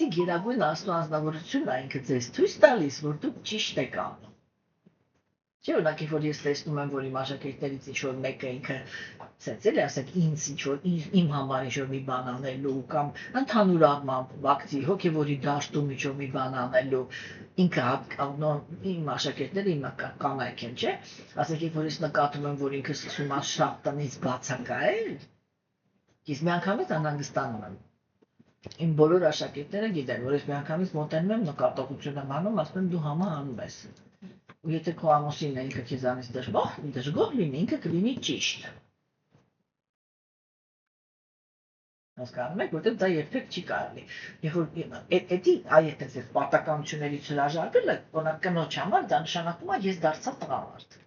[SPEAKER 1] դա գերագույն աստվածնավորությունն է ինքը ձեզ ցույց տալիս, որ դուք ճիշտ եք անում։ Չէ՞ օրինակ որ ես տեսնում եմ, որ իմ աշակերտներից ինչ-որ մեկը ինքը սենց էլի ասենք ինձ ինչ-որ իմ համար ինչ-որ մի բան անելու կամ ընդհանուր առմամբ վակցի հոգևորի դաշտում ինչ-որ մի բան անելու ինքը իմ աշակերտները իմ կանայք են, չէ՞, ասենք որ ես նկատում եմ, որ ինքը սկսում է շատ տնից բացակայել, ես միանգամից անհանգստանում եմ։ Իմ բոլոր աշակերտները գիտեն, որ ես միանգամից մոտենում եմ նկատողություն եմ անում, ասում եմ դու համա անում ես։ Ու եթե քո ամուսինն է ինքը քեզանից դժգոհ լինի, ինքը կլինի ճիշտ։ Հասկանում եք, որտեղ դա երբեք չի կարելի։ Երբ որ այդ էս պարտականություններից հրաժարվելը, օրինակ կնոջ համար դա նշանակում է ես դարձա տղամարդ։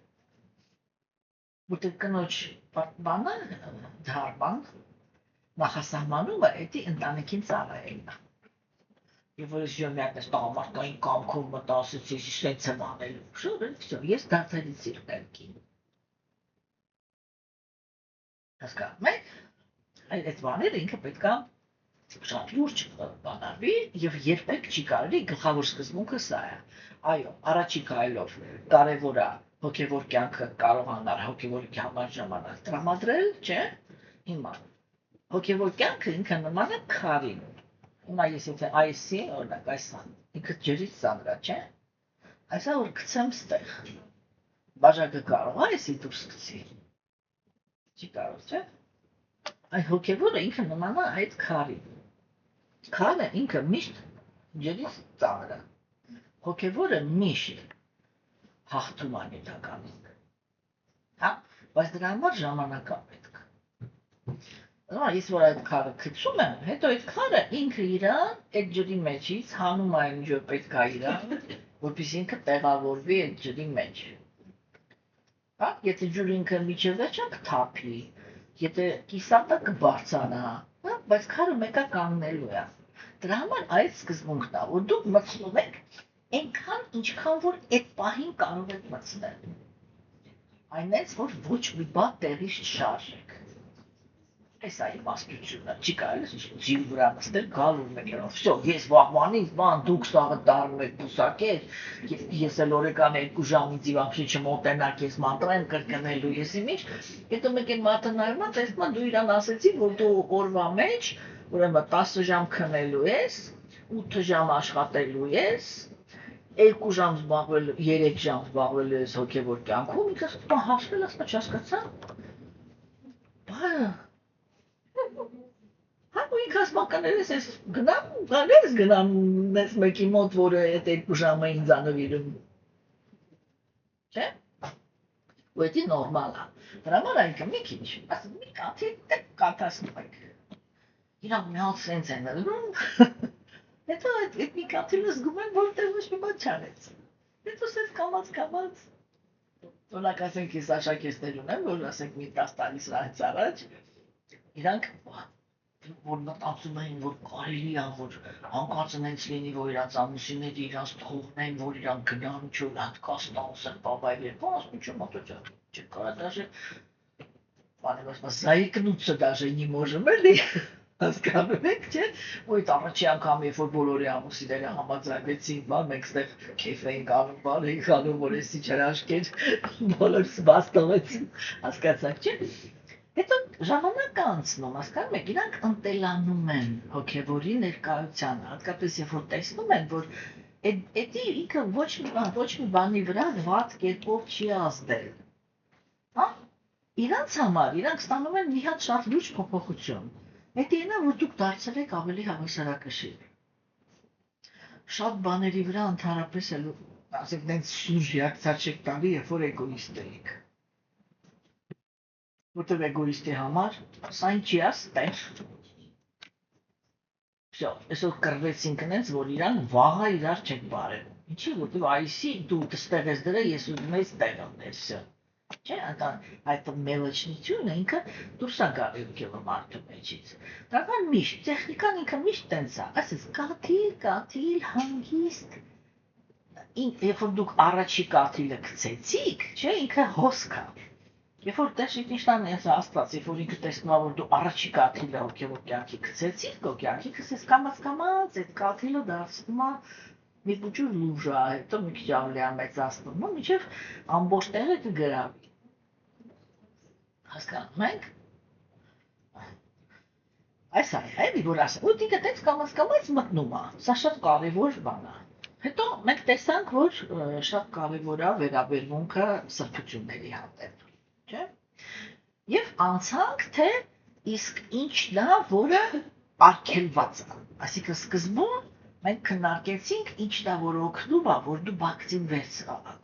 [SPEAKER 1] Որտեղ կնոջ բանը դարբան նախասահմանումը դա ընտանիքին ծառայելն է։ Եվ որ ես միակես տղամարդկային կամքով մտա ասեցի, ես սենց եմ անելու, շո, ես դարձրեցի կին։ Հասկանում եք, այդ բաները ինքը պետք է շատ լուրջ բանալի եւ երբեք չի կարելի գլխավոր սկզբունքը սա է։ Այո, առաջի քայլով կարևոր է հոգևոր կյանքը կարողանալ հոգևորի համար ժամանակ տրամադրել, չէ՞։ Հիմա հոգևոր կյանքը ինքը նման է քարին։ Հիմա ես եթե այսի, օրինակ այս ինքը ջրից ծանր է, չէ՞։ Այսա որ գցեմ ստեղ։ Բաժակը կարող է այսի դուրս գցի։ Չի կարող, չէ՞։ Այդ հոգևորը ինքը նման է այդ քարի։ Քարը ինքը միշտ ջրից ծանր է։ Հոգևորը միշտ հաղթում է նետականին։ Հա, բայց դրա համար ժամանակ է պետք։ Ես որ այդ քարը գցում եմ, հետո այդ քարը ինքը իրան այդ ջրի մեջից հանում է ինչ որ պետք է իրան, որպեսզի ինքը տեղավորվի այդ ջրի մեջ։ Հա, եթե ջուրը ինքը միջև վերջը կթափի, եթե կիսատը կբարձանա, հա, բայց քարը մեկը կանգնելու է։ Դրա համար այդ սկզբունքն է, որ դուք մտցնում եք այնքան, ինչքան որ այդ պահին կարող եք մտցնել։ Այնպես, որ ոչ մի բան տեղից չշարժեք։ Այս այ իմաստությունը, չի կարելի ջիմ վրա նստել գալու մեկերով։ Всё, ես վաղվանից բան դուք սաղը դառնում եք բուսակեր, ես էլ օրեկան 2 ժամից ի վաբշե չմոտենակ ես մատրեմ կրկնելու ես իմիջ, հետո մեկ են մատը նայում է, տեսնում է դու իրան ասեցի, որ դու օրվա մեջ, ուրեմն 10 ժամ քնելու ես, 8 ժամ աշխատելու ես, 2 ժամ զբաղվելու, 3 ժամ զբաղվելու ես հոգևոր կյանքում, ինքս հաշվել ասա չհասկացա։ Բա հա ու ինքս մականերս ես գնամ, գալիս գնամ մեզ մեկի մոտ, որը այդ 2 ժամը ինձ անվիրում։ Չէ՞։ Ու դա նորմալ է։ Դրա համար այնքը մի քիչ, ասում մի կաթի կաթասնում եք։ Իրանք մի հատ սենց են ելնում։ Հետո այդ մի կաթիլը զգում են, որ դեռ ոչ մի բան չարեց։ Հետո սենց կամած օրինակ ասենք ես աշակերտներ ունեմ, որ ասենք մի 10 տարի սրանից առաջ իրանք որ մտածում էին, որ կարելի է, որ հանկարծ այնց լինի, որ իրանց ամուսինները իրանց թողնեն, որ իրանք գնան ինչ-որ հատկաց տանսեն, բաբայրեր, ասում չեմ ատոջա, չկարա դաժե, заикнуться даже не можем, էլի, հասկանում եք, չէ, ու այդ առաջի անգամ, երբ որ բոլորի ամուսինները համաձայնվեցին, մենք ստեղ քեֆ էինք անում, բան էինք անում, որ էսի չհրաշքեր, բոլորս բաց տվեցին, հասկացաք, չէ։ Հետո ժամանակ անցնում, հասկանում եք, իրանք ընտելանում են հոգևորի ներկայությանը, հատկապես երբ որ տեսնում են, որ էդի ինքը ոչ մի բանի վրա վատ կերպով չի ազդել։ Հա? Իրանց համար, իրանք ստանում են մի հատ շատ լուրջ փոփոխություն։ Էդի նա, որ դուք դարձել եք ավելի հավասարակշիռ։ Շատ բաների վրա ընդհանրապես էլ, ասենք, նենց շուրջ ռեակցիա չեք տալի, երբ որ էգոիստ եք։ Որտեղ էգոիստի համար, սա ինչի է ստեղ։ Всё, այսօր կռվեցինք նենց, որ իրանք վաղը իրար չեք բարել։ Ինչի, որտեղ այսի դու դստեղ ես դրել, ես ուզում ես տեղ աններ, всё։ Չէ, այդ մելոչնությունը ինքը դուրս է գալի ոգևոր մարդու մեջից։ Դրական միշտ, տեխնիկան ինքը միշտ տենց է, ասես կաթիլ, հանգիստ։ Երբ որ դուք առաջի կաթիլը գցեցիք, չէ, ինքը հոսք է։ Երբ որ Տեր-Շիտնիշտան ես Աստված, երբ որ ինքը տեսնում է, որ դու առաջի կաթիլը հոգևոր կյանքի գցեցիր, քո կյանքի քսես կամաց այդ կաթիլը դարձնում է մի փոքր լուժա, հետո մի քիչ ավելի ամեծացնում, մինչև ամբողջ տեղը կգրավի։ Հասկանում եք։ Այս այ որ ասեմ, ու ինքը տենց կամաց մտնում է, սա շատ կարևոր բան է։ Հետո մենք տեսանք, որ շատ կարևոր է վերաբերմունքը սրբությունների հանդեպ, չէ՞։ Եվ անցանք, թե իսկ ինչն է, որը արգելված է։ Այսինքն սկզբում մենք քննարկեցինք ինչն է, որ օգնում է, որ դու բակտին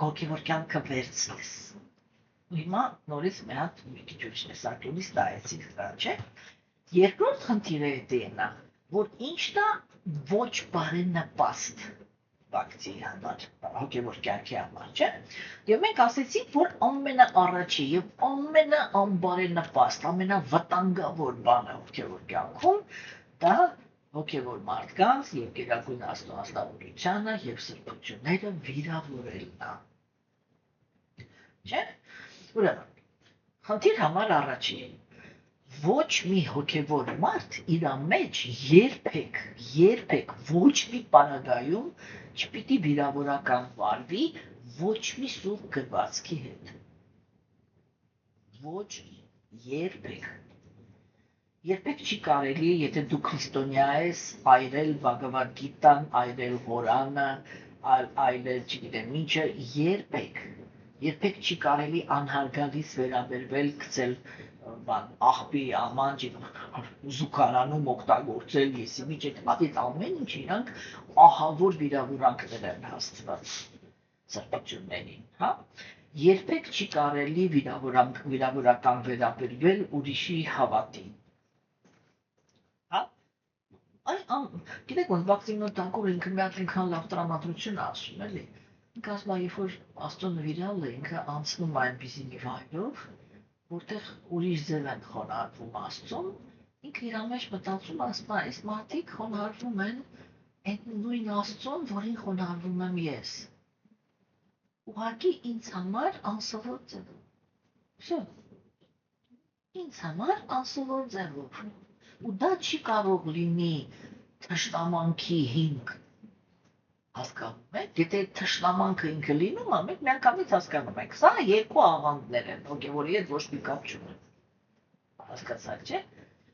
[SPEAKER 1] հոգևոր կյանքը վերցնես։ Ու հիմա նորից մի հատ մի քիչ ուրիշ տեսակետից նայեցինք դրա, չէ՞։ Երկրորդ խնդիրը դա է, որ ինչն է ոչ բարենպաստ բակտի համար, հոգևոր կյանքի համար, չէ՞։ Եվ մենք ասեցինք, որ ամենաառաջի եւ ամենաանբարենպաստ, ամենավտանգավոր բանը հոգևոր կյանքում դա հոգևոր մարդկանց եւ գերագույն աստվածավորությանը եւ սրբությունները վիրավորելն է։ Չէ՞։ Ուրեմն, խնդիր համար առաջի ոչ մի հոգևոր մարդ իր մեջ երբեք ոչ մի պարագայում չպիտի վիրավորական վարվի ոչ մի սուրբ գրվածքի հետ։ Ոչ երբեք։ Երբեք չի կարելի, եթե դու քրիստոնյա ես, այրել Բhagavad Gita-ն, այրել Ղուրանը, այրել, չգիտեմ ինչը, երբեք չի կարելի անհարգալից վերաբերվել, գցել բան, աղբի, աման, զուգարանում օգտագործել, եսի միջ այդ ամեն ինչ իրանք ահավոր վիրավորանքներ են հասցված սրբություններին, հա? Երբեք չի կարելի վիրավորական վերաբերվել ուրիշի հավատին։ Գիտեք, ոնց Բաքսիմնոն Տանկուրը ինքը մի հատ ինքան լավ տրամադրություն ասում, էլի։ Ինքը ասում է, երբ որ Աստծո նվիրյալը ինքը անցնում է այնպիսի մի վայրով, որտեղ ուրիշ ձև են խոնարհվում Աստծուն, ինքը իր մեջ մտածում ասում է, այս մարդիկ խոնարհվում են այդ նույն Աստծուն, որին խոնարհվում եմ ես։ Ուղղակի ինձ համար անսովոր ձևով։ Շո։ Ինձ համար անսովոր ձևով։ Ու դա չի կարող լինի թշնամանքի հիմք, հասկանում եք, եթե թշնամանքը ինքը լինում է, մենք միանգամից հասկանում ենք, սա երկու աղանդներ են, հոգևորի հետ ոչ մի կապ չունեն, հասկացաք, չէ,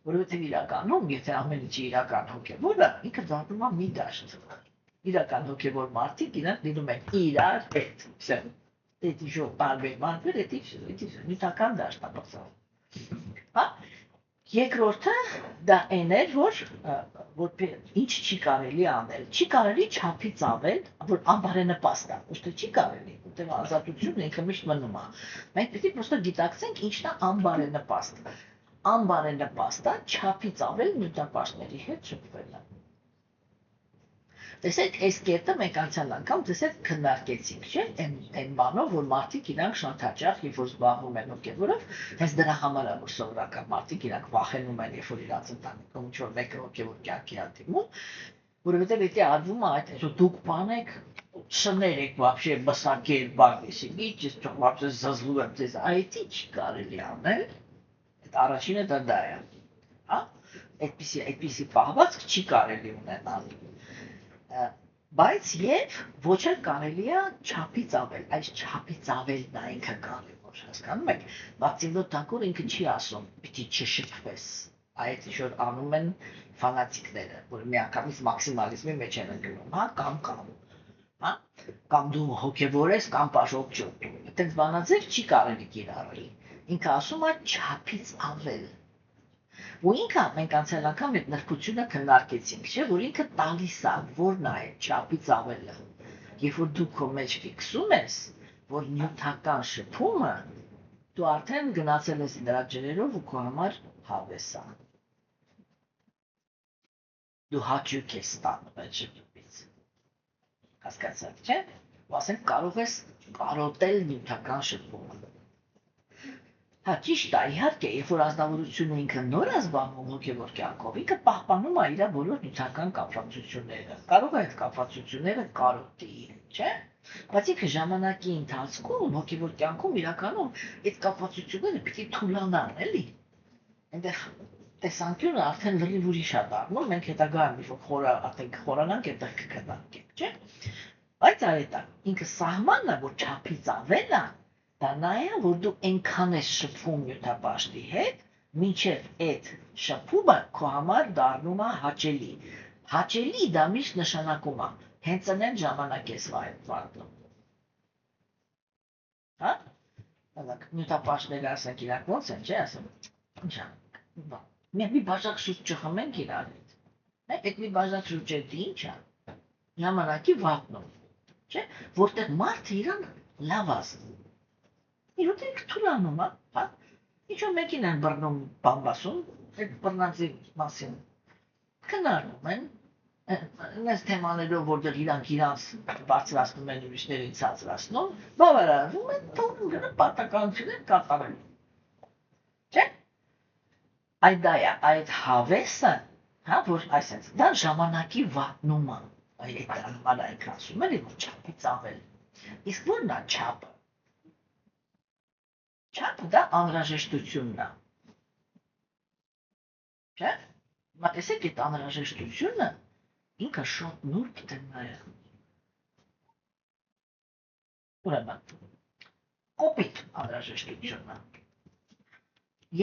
[SPEAKER 1] որովհետև իրականում, եթե ամեն ինչի իրական հոգևորը, ինքը դառնում է մի դաշտ, իրական հոգևոր մարդիկ իրենք լինում են իրար հետ, դա իժող տարբերմաններ, դա նյութական դաշտապացավ, հա, երկրորդը դա այն էր, որ ինչ չի կարելի անել, չի կարելի չափից ավել, որ անբարենպաստ է, ոչ թե չի կարելի, որտեղ ազատությունը ինքը միշտ մնում է։ Մենք պետք է պրոստը գիտակցենք ինչն է անբարենպաստ։ Անբարենպաստը չափից ավել նյութապաշտների հետ շփվելը։ Տեսեք, այս կետը մենք անցյալ անգամ քննարկեցինք, չէ՞, այն բանով, որ մարդիկ իրանք շատ հաճախ, երբ որ զբաղվում են հոգևորով, հենց դրա համար է, որ սովորական մարդիկ իրանք վախենում են, երբ որ իրաց ընտանիքում ինչ-որ մեկը հոգևոր կյանքի ատիմում, որովհետև եթե արվում է այդ, այսօր դուք բան եք, շներ եք вообще բսակել բաղեսի, իջ вообще զզվում եմ ձեզ, այդ չի կարելի անել, այդ առաջինը դա է, հա, այդպիսի պահվածք չի կարելի ունենալ, բայց եւ ոչ էլ կարելի է չափից ավել, այս չափից ավելն է ինքը կարևոր, հասկանում եք, Բաքսիմնոն Տանկուրը ինքը չի ասում, պիտի չշփվես, այդ ինչ որ անում են ֆանատիկները, որ միանգամից մաքսիմալիզմի մեջ են ընկնում, հա, հա, կամ դու հոգևոր ես, կամ պաշոք չոտ, այդպես բանաձև չի կարելի կիրառել, ինքը ասում է չափից ավել, ու ինքը մենք անցյալ անգամ այդ նրբությունը քննարկեցինք, չէ, որ ինքը տալիս է, որն է այդ չափից ավելը, երբ որ դու քո մեջ ֆիքսում ես, որ նյութական շփումը դու արդեն գնացել ես դրա ջրերով ու քո համար հավես է։ Դու հաճույք ես ստանում այդ շփումից։ Հասկացաք, չէ՞։ Ու ասենք կարող ես կարոտել նյութական շփումը։ Հա, ճիշտ է, իհարկե, երբ որ ազնվորությունը ինքը նոր է զբաղվում հոգևոր կյանքով, ինքը պահպանում է իր բոլոր նյութական կապվածությունները։ Կարող է այդ կապվածությունները կարոտի, չէ՞։ Բայց ինքը ժամանակի ընթացքում հոգևոր կյանքում իրականում այդ կապվածությունները պիտի թուլանան, էլի։ Այնտեղ տեսանկյունը արդեն լրիվ ուրիշ է դառնում, մենք հետագայում ինչ-որ խորանանք, այդտեղ կքննարկենք, չէ՞։ Բայց այդ է, ինքը սահմանն է, որ չափից ավել է, դա նա է, որ դու այնքան ես շփվում նյութապաշտի հետ, մինչև այդ շփումը քո համար դառնում է հաճելի։ Հաճելի դա միշտ նշանակում է, հենց այն ժամանակ ես վայելում։ Հա? Նյութապաշտները ասենք իրանք ոնց են, չէ, ասում, ինչ անենք, մի բաժակ շուրջ չխմենք իրար հետ, այդ մի բաժակ շուրջ էդ ինչ է, ժամանակի վատնում, չէ, որտեղ մարդը իրան լավ ասում, իրոտ ինքը թուլանում, հա, ինչ-որ մեկին են բռնում բամբասում, այդ բռնածի մասին քննարկում են, այս թեմաներով, որտեղ իրանց բարձրացնում են ուրիշներին ցածրացնում, բավարարվում են, թողնում գնում պարտականություններ կատարել, չէ՞։ Այդ դա է, այդ հավեսը, հա, որ այսպես, դա ժամանակի վատնում է, այդ համար այն ասում են, որ չափից ավել, իսկ որն է չափը։ Չափը դա անհրաժեշտությունն է, չէ՞։ Հիմա տեսեք այդ անհրաժեշտությունը ինքը շատ նուրբ թեմա է։ Ուրեմն, կոպիտ անհրաժեշտությունը։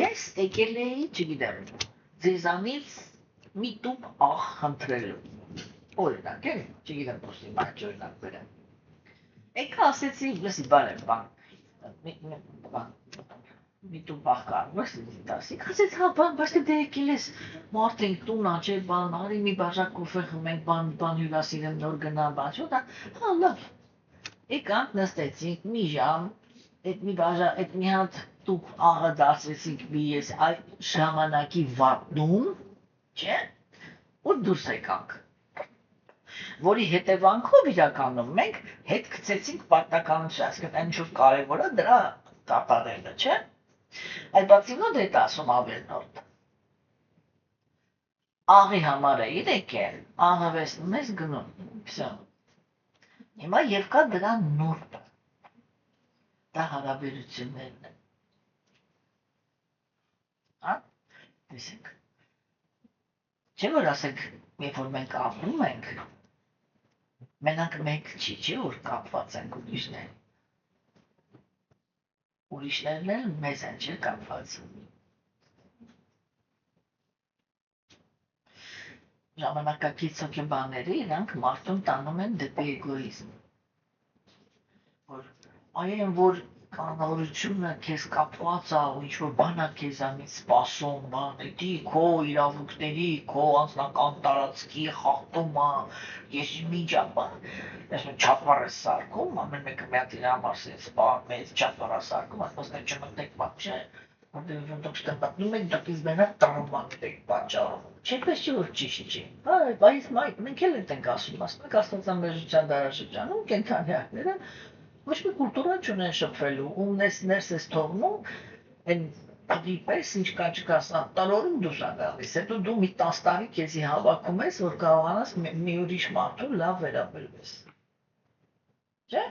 [SPEAKER 1] Ես եկել էի, չգիտեմ, ձեզանից մի տուփ աղ խնդրելու։ Օրինակ, չգիտեմ πώς իմանաչ օրինակ բերեմ։ Եկա ասեցի, լսի բարև բան, մի տուփ աղ կարող ես դասի, ասեց հա բան, բայց դե եկել ես մարդ ենք տուն աչե բան, արի մի բաժակ կոֆե խմենք, բան հյուրասիրեմ նոր գնալ, բան չոտ, հա լավ։ Եկանք նստեցինք մի ժամ, այդ մի հատ տուփ աղը դասեցինք մի ես այդ ժամանակի վատնում, չէ, ու դուրս եկանք, որի հետևանքով իրականում մենք հետ գցեցինք պատմականություն, այսինքն այն ինչ որ կարևոր է դրա կատարելը, չէ։ Այդ բացի դե ասում ավելնորդ։ Աղի համար է եկել, աղը վեսնում ես գնում, վсё։ Հիմա եւ կա դրա նորմը։ Դա հարաբերություններն են։ Հա? Տեսեք։ Չէ՞ որ ասենք, երբ որ մենք ապրում ենք, մենակ մենք չի որ կապված ենք ուրիշներին։ Ուրիշներն էլ մեզ են չէ կապված։ Ժամանակակից հոգեբանները իրանք մարդուն տանում են դեպի էգոիզմ։ Որ այն որ կանոնությունը քեզ կապված է ու ինչ-որ բան է քեզանից սպասում, բան, դի քո իրավունքների, քո անձնական տարածքի խախտումը, ես ինչ ապա, ես չափառ ես սարքում, ամեն մեկը մի հատ իր համար սպան, մեծ չափառ է սարքում, ասպասներ չմտնեք բան, չէ, որտեղ դուք մտնում եք, դուք ինձ մենակ տրամակ եք պատճառում, չպես չի որ ճիշտ չի, բայց մենք էլ ենք ասում, ասում եք աստվածամերժության դարաշրջանում կենդանիակները ոչ մի կուլտուրա չունեն շփվելու, ու ներս ես թողնում, այն պտի պես, ինչ կա չկաս, տարորում դուրս է գալիս, հետո դու մի 10 տարի քեզի հավաքում ես, որ կարողանաս մի ուրիշ մարդու լավ վերաբերվես։ Չէ՞,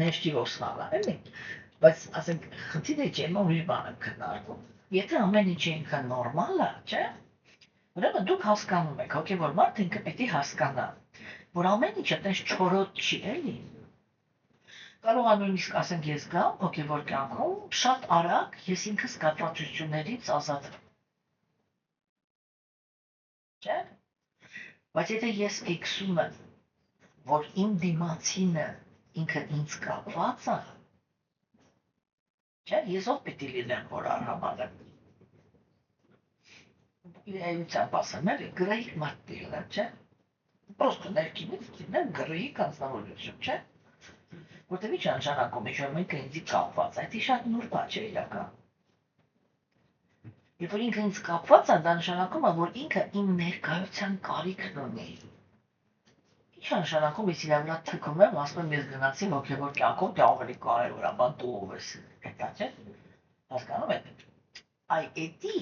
[SPEAKER 1] նեշտի ոսնալա, էլի, բայց ասենք խնդիրը չէ, ուրիշ բան եմ քննարկում, եթե ամեն ինչ ինքը նորմալ է, չէ՞, ուրեմն դուք հասկանում եք, հոգևոր մարդ ինքը պետք է հասկանա, որ ամեն ինչը այդպես չորոտ չի, էլի։ Կարող է նույնիսկ ասենք ես գամ հոգևոր կյանքում շատ արագ ես ինքս կապվածություններից ազատվեմ։ Չէ՞։ Բայց եթե ես ֆիքսում եմ, որ իմ դիմացինը ինքը ինձ կապված է, չէ՞, ես ով պիտի լինեմ, որ արհամարեմ։ Իրայությամբ ասեմ, էլի գրեհիկ մարդ լինեմ, չէ՞։ Պրոստը ներքինից լինեմ գրեհիկ անձնավորություն, չէ՞։ Որտեղ ինչ նշանակում է, որ ինքը ինձ կապված, այդ շատ նուրբ է, չէ՞ իրական։ Երբ որ ինքը ինձ կապված է, դա նշանակում է, որ ինքը իմ ներկայության կարիքն ունի։ Ինչ նշանակում ես իրա վրա թքում եմ, ասում եմ ես գնացի հոգևոր կյանքով, դա ավելի կարևոր է, բան դու ով ես, հետա չէ՞։ Հասկանում եք։ Այ էդի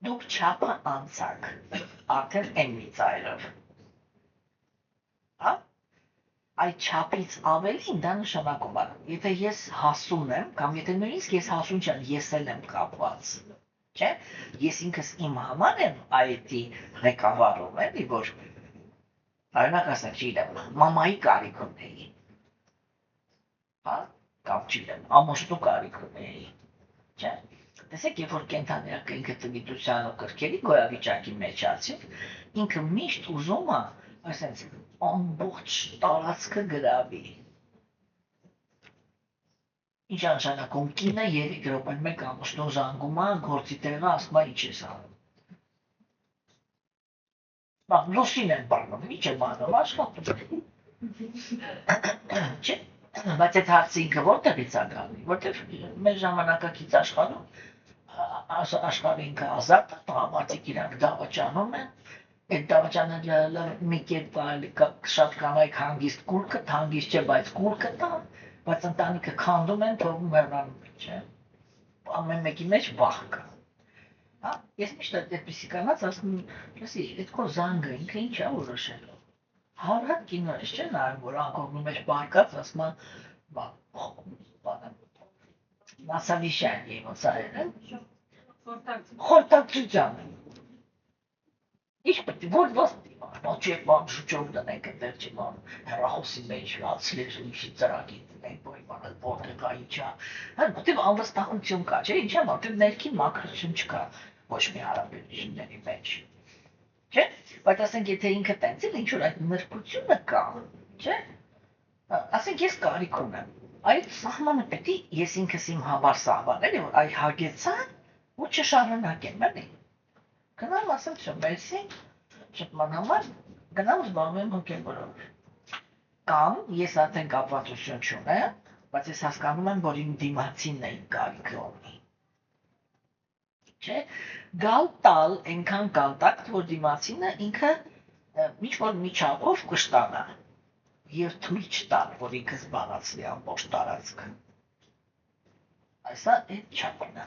[SPEAKER 1] դուք չափը անցաք, արդեն այն մի ծայրով։ Հա։ Այդ չափից ավելին դա նշանակում է, եթե ես հասուն եմ, կամ եթե նույնիսկ ես հասուն չեմ, ես էլ եմ կապված, չէ, ես ինքս իմ համար եմ այդի ղեկավարում, էլի, որ արյունակ ասենք չգիտեմ, մամայի կարիք ունեի, հա, կամ չգիտեմ, ամուսնու կարիք ունեի, չէ, տեսեք, երբ որ կենդանիակը ինքը տվիտության ու կրքերի գոյավիճակի մեջ ացիվ, ինքը միշտ ուզում է, ասենց, ամբողջ տարածքը գրավի։ Ինչ նշանակում կինը 3 րոպեն մեկ ամուսնու զանգում է, գործի տեղը ասում է ինչ ես անում։ Բան, լուսին են բառնում, ինչ եմ անում, աշխատում։ Չէ, բայց այդ հարցը ինքը որտեղից է գալի, որտեղ մեր ժամանակակից աշխարհը ինքը ազատ է, տղամարդիկ իրանք դավաճանում են, այդ դավաճանները մի կերպ շատ կանայք հանգիստ կուլ կտ, հանգիստ չէ, բայց կուլ կտա, բայց ընտանիքը քանդում են, թողում հեռանում են, չէ, ամեն մեկի մեջ վախ կա։ Հա, ես միշտ այդպիսի կանած ասում, լսի, այդ քո զանգը ինքը ինչ է որոշելու։ Հարհատ կինո ես չէ նայում, որ անկողնու մեջ բարկած ասում են, Նասավիշյան ոնց արել են։ Խորտակցության։ Ինչ պետք է որ ոչի բան շուճով դնենք այդտեղ չի բան հեռախոսի մեջ լացլեր ինչի ծրագիր դնենք բոյմանալ որտեղ կա ինչա հա որտեղ անվստահություն կա չէ ինչա որտեղ ներքին մաքրություն չկա ոչ մի հարաբերությունների մեջ։ Չէ՞։ Բայց ասենք եթե ինքը տենց էլ ինչ որ այդ նրբությունը կա, չէ՞։ Ասենք ես կարիք ունեմ։ Այդ սահմանը պետք է ես ինքս իմ համար սահմանել, որ այ հագեցա ու չշարունակեմ, էլի։ Գնամ ասեմ, չէ, մերսի, շփման համար գնամ զբաղվեմ հոգևորով։ Կամ ես արդեն կապվածություն չունեմ, բայց ես հասկանում եմ, որ իմ դիմացինն է իմ կարիքը ունի։ Չէ, գալ տալ այնքան կոնտակտ, որ դիմացինը ինքը ինչ-որ միջավով կշտանա և թույլ չտալ, որ ինքը զբաղացնի ամբողջ տարածքը։ Այսա այդ չափն է,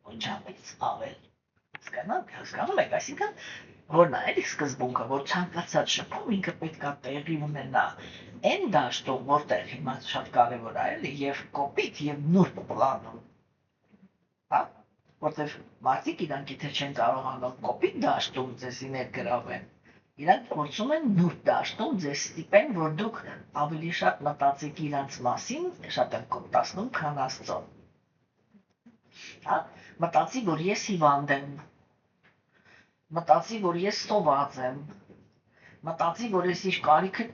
[SPEAKER 1] որ չափից ավել։ Հասկանում եք, այսինքն որն է էլի սկզբունքը, որ ցանկացած շփում ինքը պետք է տեղի ունենա այն դաշտում, որտեղ հիմա շատ կարևոր է էլի և կոպիտ և նուրբ պլանում։ Հա, որտեղ մարդիկ իրանք եթե չեն կարողանում կոպիտ դաշտում ձեզի ներգրավեն, իրանք փորձում են նուրբ դաշտում ձեզ ստիպեն, որ դուք ավելի շատ մտածեք իրանց մասին, շատ են կոպտացնում, քան Աստծո։ Հա, մտածի, որ ես հիվանդ եմ, մտածի, որ ես սոված եմ, մտածի, որ ես իր կարիքը,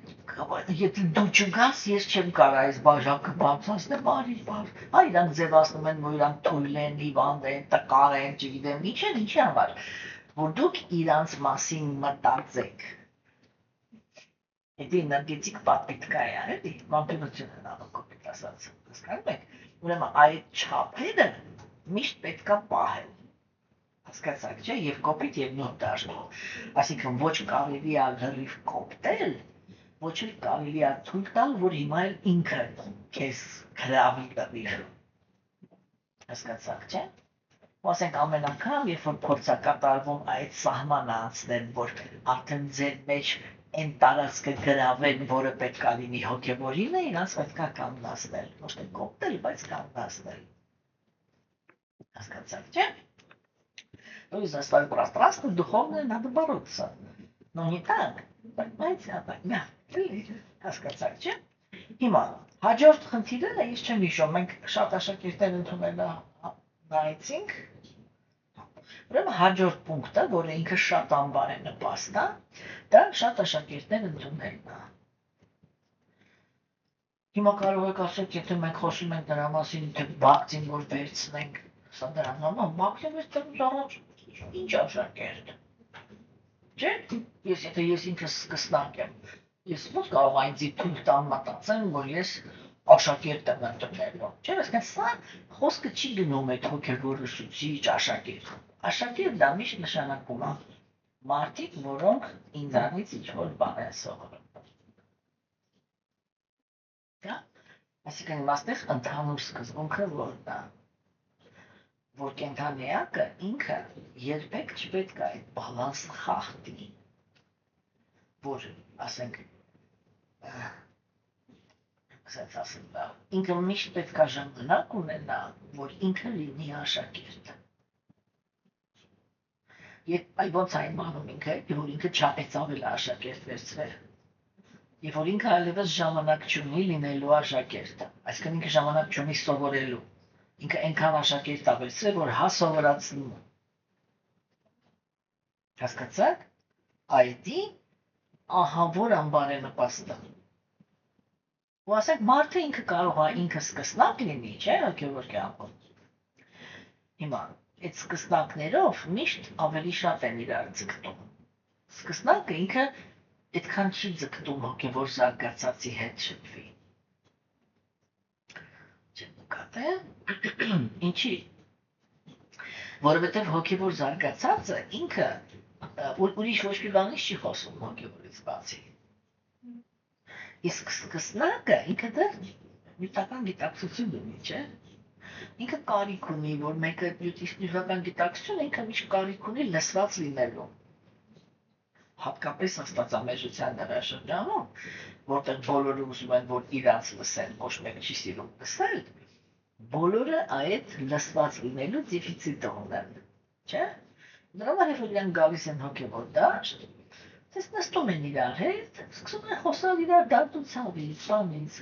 [SPEAKER 1] եթե դու չգաս, ես չեմ կարա այս բաժակը բարձրացնել, այ իրանք ձևացնում են, որ իրանք թույլ են, հիվանդ են, տկար են, չգիտեմ, ինչի համար, որ դուք իրանց մասին մտածեք։ Եթե էներգետիկ պատվիտկա է, էլի, վամպիրություն են անում կոպիտ ասած, հասկանում եք, ուրեմն այդ չափերը միշտ պետք է պահել։ Հասկացաք, չէ, և կոպիտ և նուրբ դաշտում, այսինքն ոչ կարելի է լրիվ կոպտել, ոչ էլ կարելի է թույլ տալ, որ հիմա էլ ինքը քեզ գրավի տվի։ Հասկացաք, չէ։ Ու ասենք ամեն անգամ, երբ որ փորձ է կատարվում այդ սահմանը անցնել, որ արդեն ձեր մեջ այն տարածքը գրավեն, որը պետք է լինի հոգևորին է, իրանց պետք է կանգնացնել, ոչ թե կոպտել, բայց կանգնացնել։ Հասկացաք, չէ։ То есть заставить пространство духовное надо бороться. Но не так. Понимаете, а так мягко. Հասկացաք, չէ։ Հիմա հաջորդ խնդիրը ես չեմ հիշում, մենք շատ աշակերտներ ընդունել նայեցինք։ Ուրեմն հաջորդ պունկտը, որը ինքը շատ անբար է նպաստ, դա շատ աշակերտներ ընդունելն է։ Հիմա կարող եք ասել, եթե մենք խոսում ենք նրա մասին, թե բակտին որ վերցնենք, սա դրան համար բակտին վերցնելուց առաջ ինչ աշակերտ։ Չէ՞, եթե ես ինքս սկսնակ եմ, ես ո՞նց կարող այն ձի թույլ տամ մտածեմ, որ ես աշակերտ եմ ընդունելու։ Չէ՞, այսինքն սա խոսքը չի գնում այդ հոգևորացուցիչ աշակերտ։ Աշակերտ դա միշտ նշանակում է մարդիկ, որոնք ինձանից ինչ-որ բան են սովորում։ Դա, այսինքն այստեղ ընդհանուր սկզբունքը որն է, որ կենդանիակը ինքը երբեք չպետք է այդ բալանսը խախտի, որ, ասենք, ինքը միշտ պետք է ժամանակ ունենա, որ ինքը լինի աշակերտ։ Այ ոնց այն մանում ինքը, որ ինքը չափեց ավել աշակերտ վերցրել, և որ ինքը այլևս ժամանակ չունի լինելու աշակերտը, այսինքն ինքը ժամանակ չունի սովորելու, ինքը այնքան աշակերտ է վերցրել, որ հա սովորացնում է։ Հասկացաք, այդի ահա որ անբար է նպաստը։ Ու ասենք մարդը ինքը կարող է ինքը սկսնակ լինի, չէ, հոգևոր կյանքում։ Հիմա, այդ սկսնակներով միշտ ավելի շատ են իրար ձգտում։ Սկսնակը ինքը այդքան չի ձգտում հոգևոր զարգացածի հետ շփվի։ Չեմ նկատել, ինչի։ Որովհետև հոգևոր զարգացածը ինքը ուրիշ ոչ մի բանից չի խոսում հոգևորից բացի։ Իսկ սկսնակը ինքը դեռ նյութական գիտակցություն ունի, չէ։ Ինքը կարիք ունի, որ մեկը նյութական գիտակցություն, ինքը միշտ կարիք ունի լսված լինելու։ Հատկապես աստվածամեժության դարաշրջանում, որտեղ բոլորը ուզում են, որ իրանց լսեն, ոչ մեկ չի սիրում լսել, բոլորը այդ լսված լինելու դեֆիցիտը ունեն, չէ։ Դրա համար երբ որ իրանք գալիս են հոգևոր դաշտ, Դες նստում են իրար հետ, սկսում են խոսալ իրար դարձուցավից, բանից,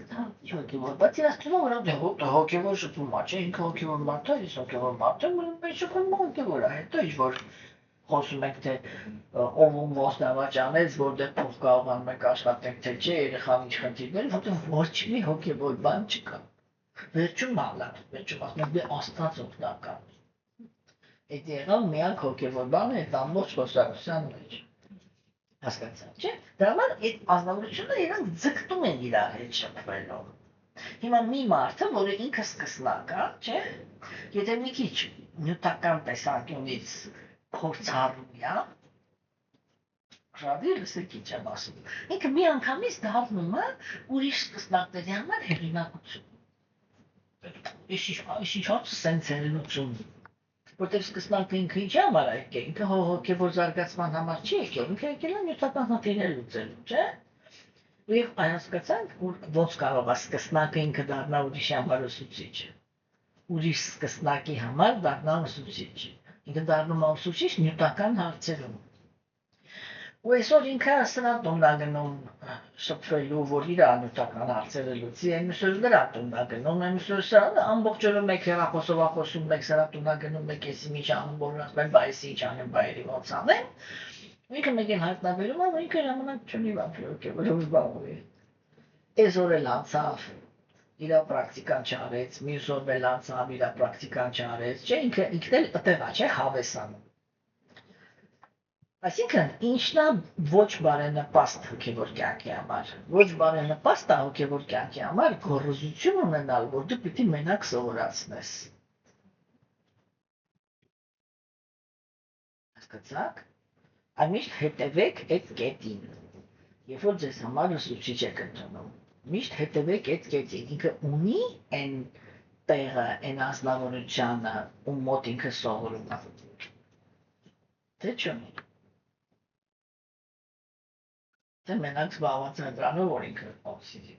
[SPEAKER 1] հոգևոր, բայց իրաց թվում որ հոգևոր շփումա չէ, ինքը հոգևոր մարդ է, ես հոգևոր մարդ եմ, մեր շփումը հոգևոր է, հետո ինչ որ խոսում ենք թե ով ում ոնց նավաճանեց, որտեղ փող կարողանում ենք աշխատենք թե չէ, երեխան ինչ խնդիրներ, որտեղ ոչ մի հոգևոր բան չկա։ Վերջում ալար, վերջում ասում ենք դե Աստված օգնական։ Այդ եղավ միակ հոգևոր բանը այդ ամբողջ խոսակցության մեջ։ Հասկացա՞ք, չէ՞։ Դրա համար այդ ազնվորությունները իրանք ձգտում են իրար հետ շփվելով։ Հիմա մի մարդը, որը ինքը սկսնակ է, չէ՞, եթե մի քիչ նյութական տեսանկյունից փորձառու է, շատի լսեք ինչ եմ ասում, ինքը մի անգամից դառնում է ուրիշ սկսնակների համար հեղինակություն։ Ինչ սենց հեղինակություն, որտեղ սկսնակը ինքը ինչ համար է եկել, ինքը հոգևոր զարգացման համար չի եկել, ինքը եկել է նյութական խնդիրներ լուծելու, չէ՞։ Եվ հասկացանք, որ ոնց կարող է սկսնակը ինքը դառնա ուրիշի համար ուսուցիչ, ուրիշ սկսնակի համար դառնա ուսուցիչ, ինքը դառնում է ուսուցիչ նյութական հարցերում։ Ու այսօր ինքը սրա տուն է գնում շփվելու, որ իր նյութական հարցերը լուծի, այսօր դրա տուն է գնում, այսօր սա ամբողջ օրը մեկ հեռախոսով խոսում, մեկ սրա տուն է գնում, մեկ էսի ինչ անում, որ ասում են, բայ էսի ինչ անեմ, բայերի ոնց անեմ։ Ինքը մեկ էլ հայտնաբերում է, որ ինքը ժամանակ չունի որով զբաղվի։ Այս օր էլ անցավ, իր պրակտիկան չարեց, մյուս օր էլ անցավ, իր պրակտիկան չարեց, չէ, ինքն էլ ըտեղ է, չէ, հավեսանում։ Այսինքն, ինչն է ոչ բարենպաստ հոգևոր կյանքի համար, ոչ բարենպաստ է հոգևոր կյանքի համար գոռոզություն ունենալ, որ դու պիտի մենակ սովորացնես։ Հասկացաք։ Միշտ հետևեք այդ կետին, երբ որ ձեզ համար ուսուցիչ եք ընդունում, միշտ հետևեք այդ կետին, ինքը ունի այն տեղը, այն ազնվորությանը, ում մոտ ինքը սովորում է, թե չունի, թե մենակ զբաղված է դրանով, որ ինքը օքսիդի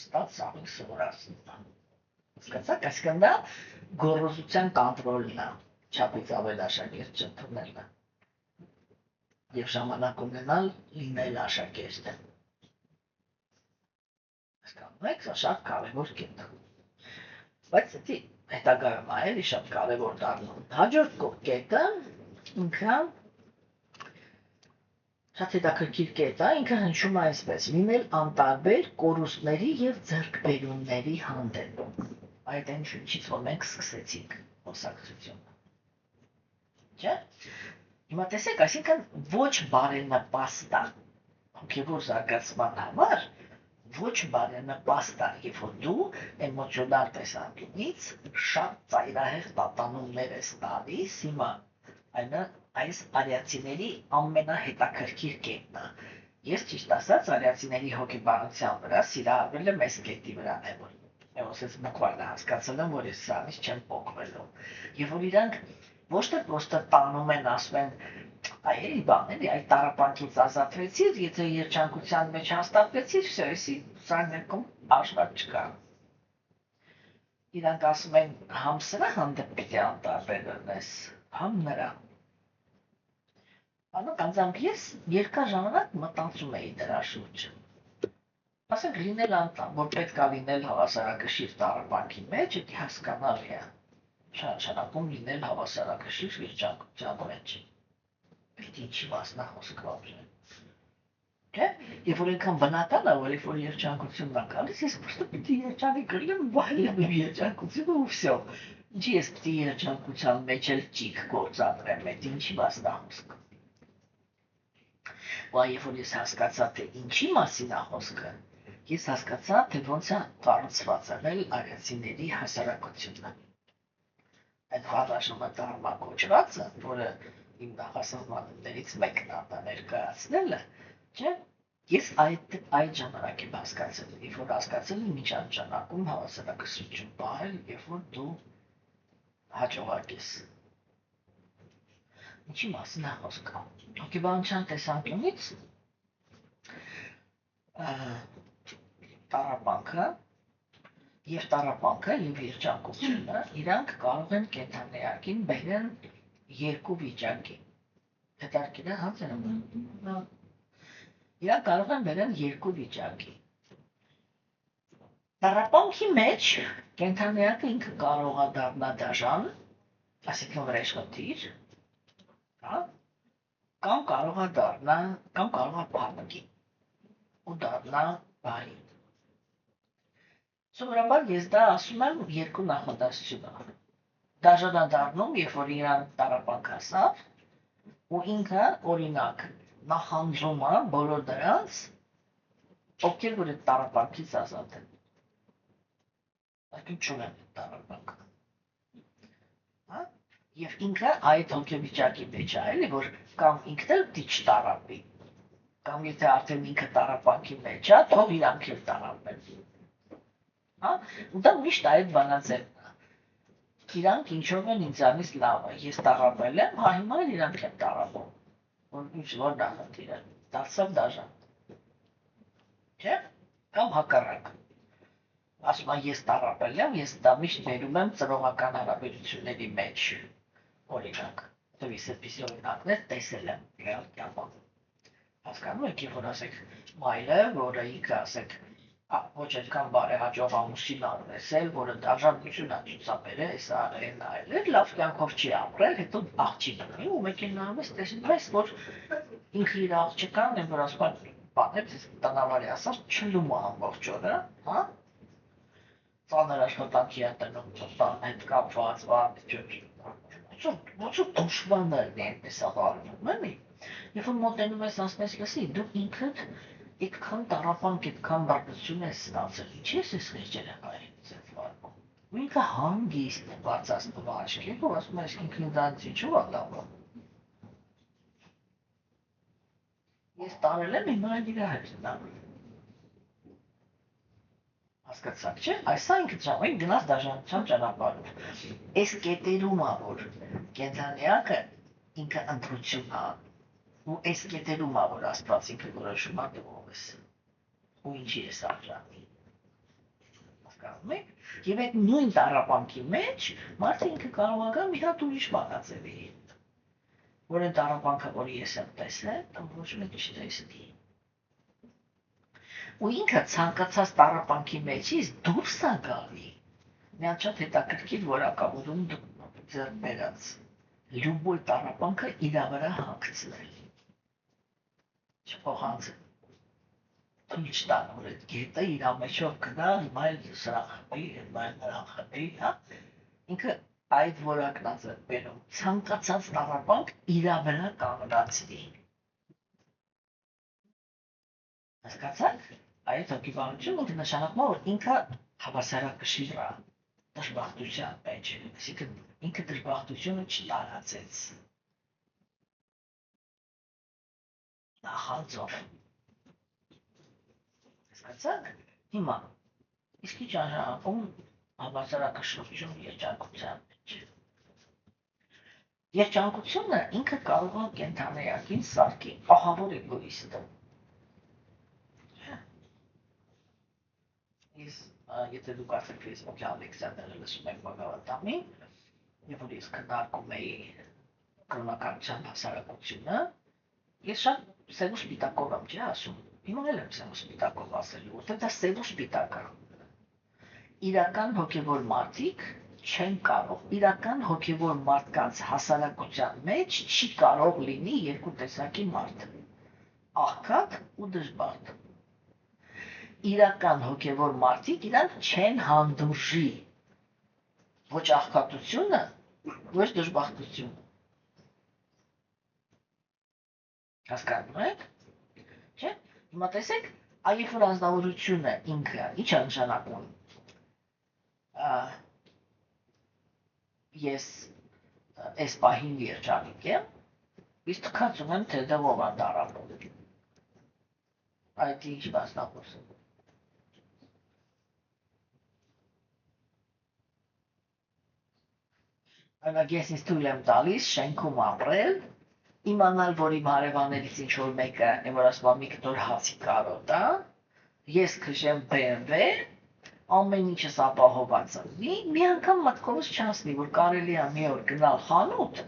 [SPEAKER 1] ստաց սաղին սովորացնում, հասկացաք, այսինքն դա գոռոզության կոնտրոլն է, չափից ավել աշակերտ չընդունելը։ Եվ ժամանակ ունենալ լինել աշակերտը։ Հասկանում եք, սա շատ կարևոր կետ է։ Բայց դա հետագայում է էլի շատ կարևոր դառնում։ Հաջորդ կետը ինքը շատ հետաքրքիր կետ է, ինքը հնչում է այսպես. լինել անտարբեր կորուստների եւ ձեռքբերումների հանդեպ։ Այդ այն ինչից որ մենք սկսեցինք խոսակցությունը։ Չէ՞։ Հիմա տեսեք, այսինքն ոչ բարենպաստ է հոգևոր զարգացման համար, ոչ բարենպաստ է, երբ որ դու էմոցիոնալ տեսանկյունից շատ ծայրահեղ պատանումներ ես տալիս, հիմա այս արիացիների ամենահետաքրքիր կետն է։ Ես ճիշտ ասած արիացիների հոգեբանության վրա սիրահարվել եմ այս կետի վրա, որ ասես բուկվալը հասկացել եմ, որ ես սրանից չեմ փոխվելու։ Եվ որ իրանք ոչ թե պրոստը տանում են, ասում են, այ բան էլի, այդ տառապանքից ազատվեցիր, եթե երջանկության մեջ հաստատվեցիր, վсё, էսի սան ներքում աշխատ չկա։ Իրանք ասում են, համ սրա հանդեպ պիտի անտարբեր լինես, համ նրա։ Անձամբ ես երկար ժամանակ մտածում էի դրա շուրջը։ Ասենք լինել անտարբեր, որ պետք է լինել հավասարակշիռ տառապանքի մեջ, դա հասկանալի է։ Շարունակում լինել հավասարակշիռ երջանկության մեջ։ Պետք է ինչի մասնախոսք վարժեն։ Չէ՞։ Երբ որ այնքան բնական է, որ երբ որ երջանկությունն է գալիս, ես պրոստը պիտի երջանիկ լինեմ, վայելեմ իմ երջանկությունը ու վсё։ Ինչի ես պիտի երջանկության մեջ էլ ճիգ գործադրեմ, այդ ինչի մասնախոսք։ Ու երբ որ ես հասկացա, թե ինչի մասին է խոսքը, ես հասկացա, թե ոնց է կառուցված եղել արիացիների հասարակությունը։ Այդ խառաշումը դառնա կոչվածը, որը իմ նախասահմաններից մեկն է դա ներկայացնելը, չէ՞։ Ես այդ ժամանակ եմ հասկացել, երբ որ հասկացել եմ ինչ նշանակում հավասարակշռություն պահել, երբ որ դու հաջողակ ես։ Ինչի մասին է խոսքը։ Հոգեբանության տեսանկյունից տառապանքը եւ երջանկությունը իրանք կարող են կենտրոնայակին բերեն երկու վիճակի։ Հետարքին է հացերում։ Իրանք կարող են վերել երկու վիճակի։ Տառապանքի մեջ կենդանիակը ինքը կարող է դառնալ դաժան, այսինքն վրեժխնդիր, հա, կամ կարող է դառնալ, կամ կարող է փառքի ու դառնալ բարի։ Սովորաբար ես դա ասում եմ երկու նախադասությունով։ Դաժան է դառնում, երբ որ իրան տառապանք հասավ, ու ինքը օրինակ նախանձում է բոլոր դրանց, ովքեր որ այդ տառապանքից ազատ են։ Այսինքն չունեն տառապանք։ Հա? Եվ ինքը այդ հոգեվիճակի մեջ է, էլի որ կամ ինքն էլ դիչ տառապի, կամ եթե արդեն ինքը տառապանքի մեջ է, թող իրանք էլ տառապեն։ Հա? Ու դա միշտ այդ բանաձևն է։ Իրանք ինչով են ինձանից լավը, ես տառապել եմ, հա հիմա էլ իրանք են տառապում, որ ինչ որ նախնդիր է, դարձավ դաժան, չէ՞, կամ հակառակ, ասում եմ ես տառապել եմ, ես դա միշտ վերում եմ ծնողական հարաբերությունների մեջ, օրինակ, տվիս այդպիսի օրինակներ տեսել եմ ռեալ կյանքում, հասկանում եք, երբ որ ասեք մայրը, որը ինքը ասեք ոչ այդքան բարեհաջող ամուսին արվեսել, որը դաժանություն է ցուցաբերել, հեսա այն այլեր, լավ կյանքով չի ապրել, հետո աղջիկ ունի ու մեկին նայում տեսնում ես, որ ինքը իր աղջկան է, որ ասում բանեց, տնավարի ասած չլում է ամբողջ օրը, հա? Ծանր աշխատանքի է տնում, տան հետ կապված, ոնց դուշմաններն են այնպես աղարվում, էլի։ Երբ որ մոտենում ես ասես լսի, դու ինքդ այդքան տառապանք, այդքան բարձություն ես ստացել, ինչ ես խեղճել եմ այրից այդ վարկում։ Ու ինքը հանգիստ բարձրացնում աչքերով, ասում ես ինքն ինձանից ինչու է լավը։ Ես տարել եմ, հիմա էլ իրա հետ նա։ Հասկացաք, չէ՞, այսա ինքը ճամին գնաց դաժանության ճանապարհով։ Այս կետերում է, որ կենդանիակը ինքը ընտրություն է, ու այս կետերում է, որ Աստված ինքը որոշում է դու ես, ու ինչի ես արժանի։ Հասկանում եք։ Եվ այդ նույն տառապանքի մեջ մարդը ինքը կարող է գա մի հատ ուրիշ բանաձևի, որ այն տառապանքը, որ ես եմ տեսել, ոչ մեկ չտեսնի։ Ու ինքը ցանկացած տառապանքի մեջից դուրս է գալի։ Միան շատ հետաքրքիր որակավորում ձեռք բերած։ Լյուբոյ տառապանքը իր վրա հանգցնել։ Չփոխանցել։ Թույլ չտան, որ այդ գետը իր մեջով գնա, հիմա էլ սրան խփի, հիմա էլ նրան խփի, հա։ Ինքը այդ որակն է ձեռք բերում։ Ցանկացած տառապանք իր վրա կանգնացնի։ Հասկացաք։ Այդ հոգեբանությունը նշանակում է, որ ինքը հավասարակշիռ է դժբախտության մեջ, այսինքն ինքը դժբախտությունը չտարածեց։ Նախանձով։ Հասկացաք։ Հիմա իսկ ինչ արժանապում հավասարակշռություն երջանկության մեջ։ Երջանկությունը ինքը կարող է կենդանիակին սարքի ահավոր էգոիստ։ Եթե դուք արդեն Facebook-ի Ալեքսանդրը լսում եք Բաղավատամին, երբ որ ես քննարկում էի կրոնականության հասարակությունը, ես շատ սև ու սպիտակով եմ, չէ՞ ասում։ Հիմա էլ եմ սև ու սպիտակով ասելու, որտեղ դա սև ու սպիտակ է։ Իրական հոգևոր մարդիկ չեն կարող, իրական հոգևոր մարդկանց հասարակության մեջ չի կարող լինի երկու տեսակի մարդ՝ աղքատ ու դժբախտ։ Իրական հոգևոր մարդիկ իրանք չեն հանդուրժի ոչ աղքատությունը, ոչ դժբախտությունը։ Հասկանում եք, չէ՞։ Հիմա տեսեք, այբ որ անձնավորությունը ինքը ինչ է նշանակում։ Ես այս պահին երջանիկ եմ, իսկ թքածում եմ, թե դա ով է տառապում։ Այդ ինչ մասնախոսը։ Այնակ ես ինձ թույլ եմ տալիս շենքում ապրել, իմանալ, որ իմ հարևաններից ինչ-որ մեկը, որ ասում մի կտոր հացի կարոտ է, ես քշեմ BMW, ամեն ինչս ապահոված լինի, մի անգամ մտքովս չանցնի, որ կարելի է մի օր գնալ խանութ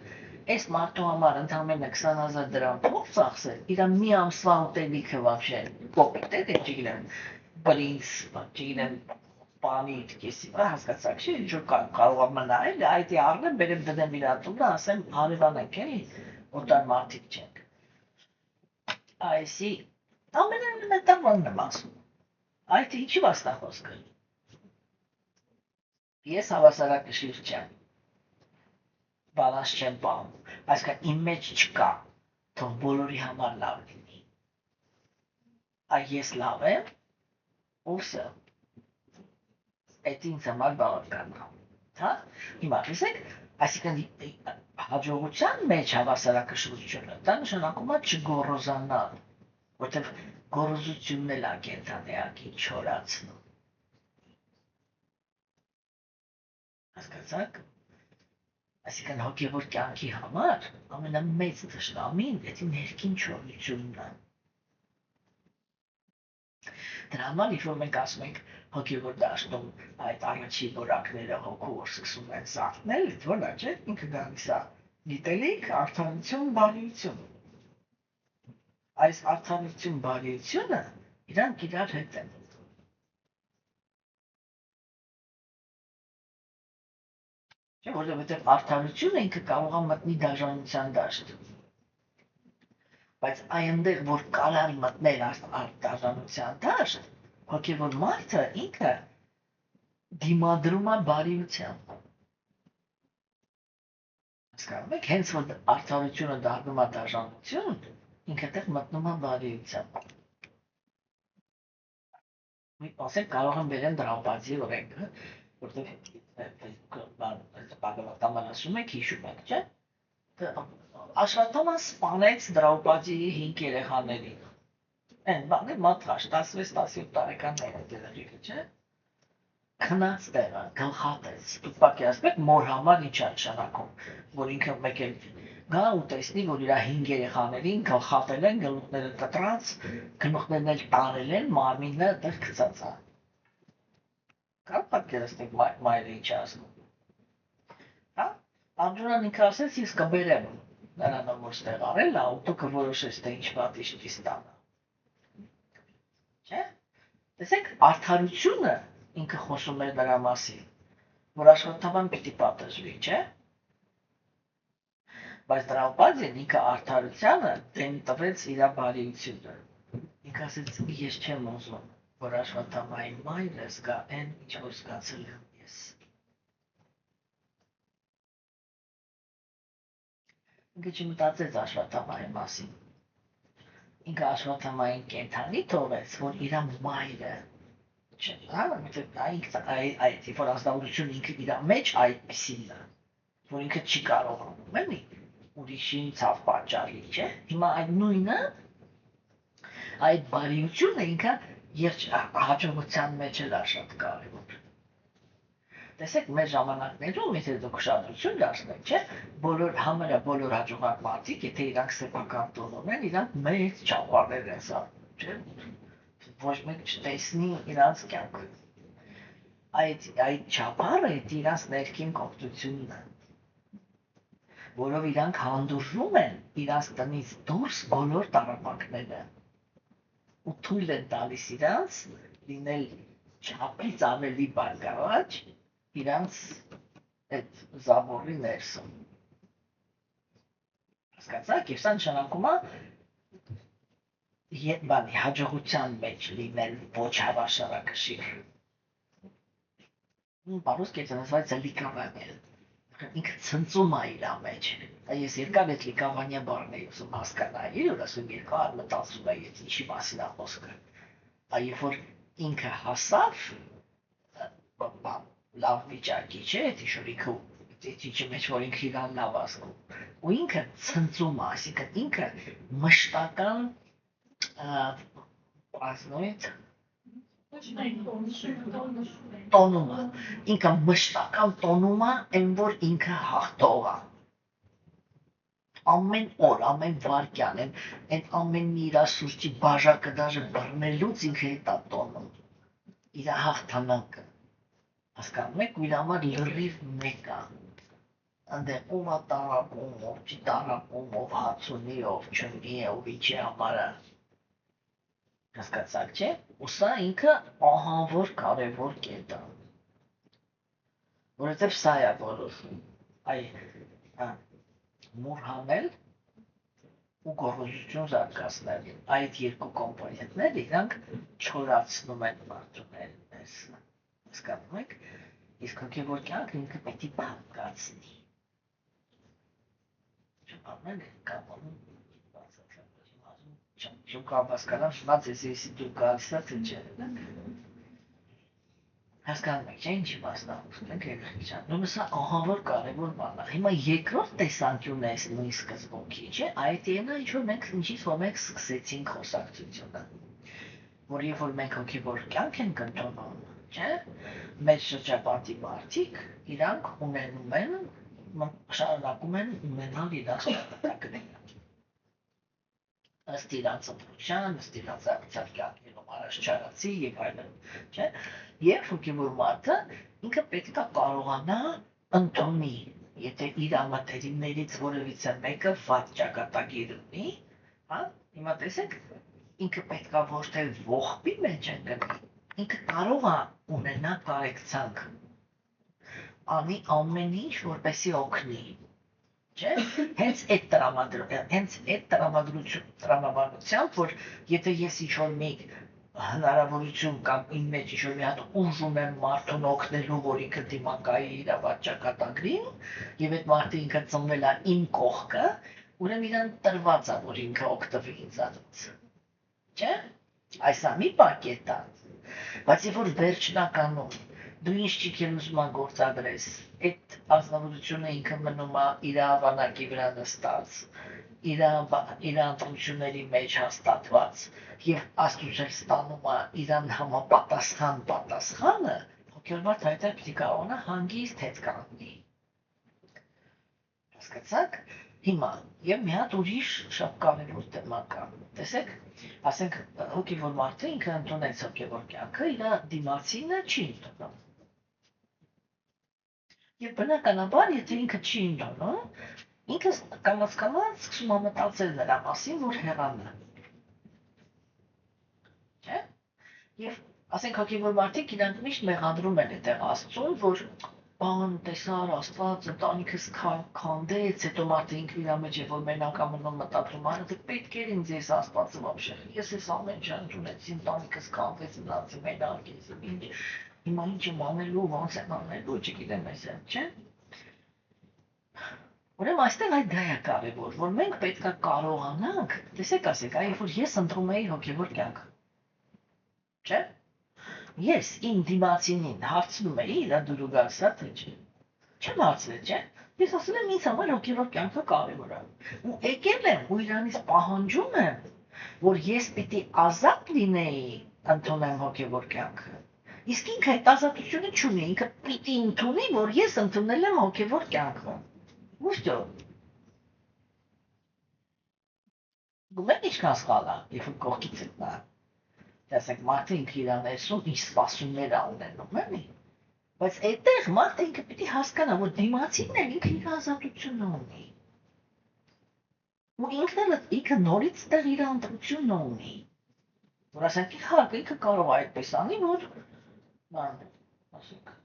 [SPEAKER 1] այս մարդու համար ընդամենը 20,000 դրամ փող ծախսել, իր մի ամսվա ուտելիքը вообще կոպիտ է, դե չգիտեմ, բրինձ, չգիտեմ, պանիր, կեսի, հասկացաք, չէ, ինչ որ կարող է մնալ, այդ է առնեմ, բերեմ դնեմ իր տունը, ասեմ հարևան ենք, էլի, օտար մարդիկ չենք։ Այսի ամենաէլեմենտար բանն եմ ասում։ Այդ ինչի վաստախոսքը։ Ես հավասարակշիռ չեմ։ Բալանս չեմ պահում, այսինքն իմ մեջ չկա, թող բոլորի համար լավ լինի։ Այ ես լավ եմ, ուսը, այդ ինձ համար բավական է, հա, հիմա տեսեք, այսինքն հաջողության մեջ հավասարակշռությունը, դա նշանակում է չգոռոզանալ, որտեղ գոռոզությունն էլ է կենդանիակի չորացնում։ Հասկացաք։ Այսինքն հոգևոր կյանքի համար ամենամեծ թշնամին դա ներքին չորությունն է։ Դրա համար ինչ որ մենք ասում ենք հոգևոր դաշտում այդ առաջի որակները հոգու որ սկսում են սարքնել, որն է, չէ՞, ինքը գալիս է գիտելիք, արդարություն, բարիություն։ Այս արդարություն, բարիությունը իրանք իրար հետ են։ Որովհետև արդարությունը ինքը կարող է մտնի դաժանության դաշտ։ Բայց այնտեղ, որ կարար մտնել դաժանության դաշտ, հոգևոր մարդը ինքը դիմադրում է բարիությամբ։ Հասկանում եք, հենց որ արդարությունը դառնում է դաժանություն, ինքը տեղ մտնում է բարիությամբ։ Ասենք կարող եմ բերեմ դրամապատի օրենքը, որտեղ բաղավարտաման ասում եք, հիշում եք, չէ՞։ Աշխատանքը սպանեց դրամապատի 5 երեխաներին։ Են բանը մատրաշ, 16-17 տարեկանները դերերը, չէ՞։ Քնած տեղը, գլխատեց, դուք պատկերացնեք մոր համար ինչ է նշանակում, որ ինքը մեկ էլ գա ու տեսնի, որ իր 5 երեխաներին գլխատել են, գլուխները կտրած, գլուխներն էլ տարել են, մարմինը այդտեղ գցած է։ Կարող պատկերացնեք մայրը ինչ է ասում։ Հա? Անդրոնան ինքը ասեց, ես կբերեմ նրան որ ստեղ արել, ու դու կորոշես, թե ինչ պատիժ պիտի ստանա։ Չէ՞։ Տեսեք, արդարությունը ինքը խոսում էր նրա մասին, որ աշխատավան պիտի պատժվի, չէ՞։ Բայց դրամապատին ինքը արդարությանը դեմ տվեց իր բարիությունը։ Ինքը ասեց, ես չեմ ուզում, որ աշխատավայի մայրը զգա այն, ինչ որ զգացել եմ ես։ Ինքը չմտածեց աշխատավայի մասին։ Ինքը աշխատավային կենդանի թողեց, որ իր մայրը այդ որ ազնվություն ինքը իր մեջ այդպիսին է, որ ինքը չի կարողանում, էլի, ուրիշին ցավ պատճառի, չէ՞։ Հիմա այդ նույնը, այդ բարիությունը ինքը հաջողության մեջ էլ է շատ կարևոր։ Տեսեք, մեր ժամանակներում, եթե դուք ուշադրություն դարձնեք, չէ՞, բոլոր հաջողակ մարդիկ, եթե իրանք սեփական տուն ունեն, իրանք մեծ ճապարներ են սարքում, չէ՞։ Ոչ մեկ չտեսնի իրանց կյանքը։ Այդ ճապարը իրանց ներքին կողտությունն է, որով իրանք հանդուրժում են իրանց տնից դուրս բոլոր տառապանքները ու թույլ են տալիս իրանց լինել չափից ավելի բարգավաճ իրանց այդ զաբորի ներսում։ Հասկացաք, եւ սա նշանակում է հաջողության մեջ լինել ոչ հավասարակշիռ։ По-русски это называется ликование. Ինքը ցնծում է իր մեջ։ Ես երկար այդ լիքավանյա բառն էի ուզում հասկանալ, որ ասում երկար մտածում էի, ինչի մասին է խոսքը։ Երբ որ ինքը հասավ լավ վիճակի, չէ, ինչ-որ ինչի մեջ որ ինքը իրան լավ ասում, ու ինքը ցնծում է, այսինքն ինքը մշտական ազնույթ տոնումը, ինքը մշտական տոնումը, այն որ ինքը հաղթող է։ Ամեն օր, ամեն վայրկյան, այն ամեն իր սուրճի բաժակը դաժե բռնելուց ինքը հետ է տոնում։ Իր հաղթանակը։ Հասկանում եք, ու իր համար լրիվ մեկ է։ Անդե ով տարապում, ով չի տարապում, ով հաց ունի, ով չունի, ով ինչի համար է։ Հասկացաք, չէ՞։ Ու սա ինքը ահավոր կարևոր կետ է։ Որովհետև սա է որոշում։ Այ մուր հանել ու գոռոզություն զարգացնել։ Այդ երկու կոմպոնենտները իրանք չորացնում են մարդուներս։ Հասկանում եք։ Իսկ հոգևոր կյանքը ինքը պիտի փակացնի։ Չփակնել կապանում չեմ կարող հասկանալ, հիմա ձեզ էսի դուք գալիս ա թե չէ։ Հասկանում եք, չէ՞, ինչի մասնավորում ենք երեխան։ Ուրեմն սա ահավոր կարևոր բան է։ Հիմա երկրորդ տեսանկյունն է նույն սկզբունքի, չէ՞։ Այդ ինը ինչ որ մենք ինչից որ մենք սկսեցինք խոսակցությունը։ Որ երբ որ մենք հոգևոր կյանք ենք ընթանում, չէ՞, մեր շրջապատի մարդիկ իրանք ունենում են, շարունակում են ունենալ իրենց նպատակները։ Ըստ իրանց ընտրության, ըստ իրանց ակցիալ կյանքերում առաջ չարացի եւ այլն, չէ՞։ Եվ հոգևոր մարդը ինքը պետք է կարողանա ընդունի, եթե իր ամատերիմներից որևիցե մեկը վատ ճակատագիր ունի, հա, հիմա տեսեք, ինքը պետք է ոչ թե ողբի մեջ ընկնի, ինքը կարող է ունենա կարեկցանք, անի ամեն ինչ, որպեսզի օգնի, չէ՞։ Հենց այդ տրամաբանությամբ, որ եթե ես ինչ-որ մի հնարավորություն կամ իմ մեջ ինչ-որ մի հատ ուժ ունեմ մարդուն օգնելու, որ ինքը դիմակայի իր վատ ճակատագրին, եւ այդ մարդը ինքը ծնվել է իմ կողքը, ուրեմն իրան տրված է, որ ինքը օգտվի ինձանից, չէ՞։ Այս է մի պակետ է, բայց երբ որ վերջնականում դու ինչ չիքել ուզում ան գործադրես, այդ ազնվորությունը ինքը մնում է իր ավանակի վրա նստած, իր ընտրությունների մեջ հաստատված եւ Աստուծո ստանում է իրան համապատասխան պատասխանը, հոգևոր հայտը պիտի կարողանա հանգիստ հետ կանգնի։ Հասկացաք։ Հիմա եւ մի հատ ուրիշ շատ կարևոր թեմա կա։ Տեսեք, ասենք հոգևոր մարդը ինքը ընդունեց հոգևոր կյանքը, իր դիմացինը չի ընդունում։ Եվ բնականաբար, եթե ինքը չի ընդունում, ինքը կամաց սկսում է մտածել նրա մասին, որ հեռանա։ Չէ՞։ Եվ ասենք հոգևոր մարդիկ իրանք միշտ մեղադրում են այդտեղ Աստծուն, որ բան տեսար Աստված ընտանիքս քանդեց, հետո մարդը ինքը իր մեջ է որ մենակ ամնում մտածում անը, դե պետք էր ինձ ես Աստվածը вообще։ Ես ես ամեն ինչ ընդունեցի, ընտանիքս քանդեց, մնացի մենակ ես, ինչ հիմա ինչ եմ անելու, ոնց եմ անելու, չգիտեմ ես, չէ՞։ Ուրեմն այստեղ այդ դա է կարևոր, որ մենք պետք է կարողանանք, տեսեք ասեք, այ որ ես ընտրում էի հոգևոր կյանք, չէ՞։ Ես իմ դիմացինին հարցնում էի, իրա դուրու գալսա թե չէ։ Չեմ հարցրել, չէ։ Ես ասել եմ ինձ համար հոգևոր կյանքը կարևոր է։ Ու եկել եմ ու իրանից պահանջում եմ, որ ես պիտի ազատ լինեի ընդունեմ հոգևոր կյանքը։ Իսկ ինքը այդ ազատությունը չունի, ինքը պիտի ընդունի, որ ես ընդունել եմ հոգևոր կյանքը։ Ուստո։ Գումեն ինչքան սխալ է, երբ որ կողքից եք նա։ Տեսեք, մարդը ինքը իրան էսում ինչ սպասումներ է ունենում, էլի։ Բայց այդտեղ մարդը ինքը պիտի հասկանա, որ դիմացինն էլ ինքը իր ազատությունը ունի։ Ու ինքը նորից տեղ իր ընտրությունը ունի։ Որ ասենք ինքը կարող է այդպես անի, որ ասենք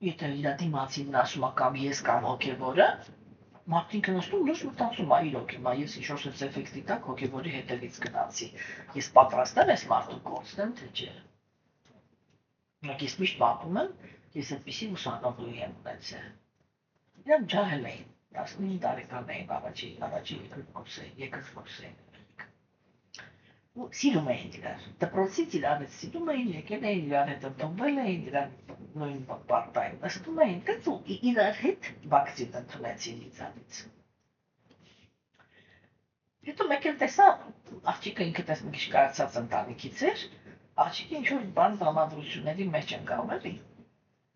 [SPEAKER 1] եթե իր դիմացինն ասում է կամ ես կամ հոգևորը, մարդինքը նստում լույս մտածում է իր հոգի, ես ինչ-որ սենց էֆեկտի տակ հոգևորի հետևից գնացի, ես պատրաստ եմ ես մարդու կորցնեմ, թե չէ։ Ես միշտ պատում եմ, ես այդպիսի ուսանողուհի եմ ունեցել։ Իրեմ ջահել էին, 19 տարեկան էին առաջի երկրորդ կուրսեին։ Ու սիրում էին իրար, դպրոցից իրար հետ սիրում էին, եկել էին իրար հետ ընդունվել էին, իրար նույն պարտային նստում էին, տենց ու իրար հետ վակցին ընդունեցին իցանից։ Հետո մեկ էլ տեսա, աղջիկը ինքը տես մի քիչ կարացած ընտանիքից էր, աղջիկը ինչ-որ բան տրամադրությունների մեջ ընկավ էլի։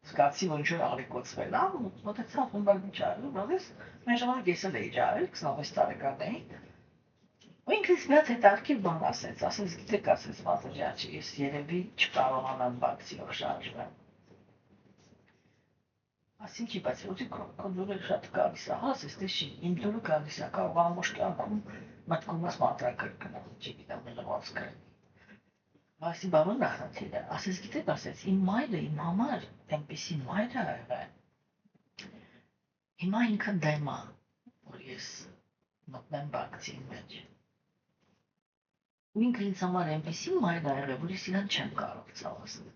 [SPEAKER 1] Զգացի, որ ինչ-որ աղրիկոցվել է, մոտեցա խմբալ ինչ արել, բայց մեր ժամանակ ես էլ էի ջարել, 26 տարեկան էի։ Ու ինքս մի հատ հետարքիր բան ասեց, գիտեք ասեց մազրջաչի, ես երևի չկարողանամ բաքսիով շարժվեմ։ Այսինքն, բայց ոտի կոնտրոլը շատ գալիս է, հա, ստեշի, իմ դուրը գալիս է, կարող ամբողջ կյանքում մտքումս մատրակրկնա, չգիտեմ, լվացքը։ Այսին բավոն նախնատիրը, ասես գիտեք, ասեց, իմ մայրը, իմ համար, այնպիսի մայր է եղել։ Հիմա ինքը դեմ է, որ ես մտնեմ բակցի մեջ։ Ու ինքը ինձ համար այնպիսի մայր է եղել, որ ես իրան չեմ կարող ցավացնել։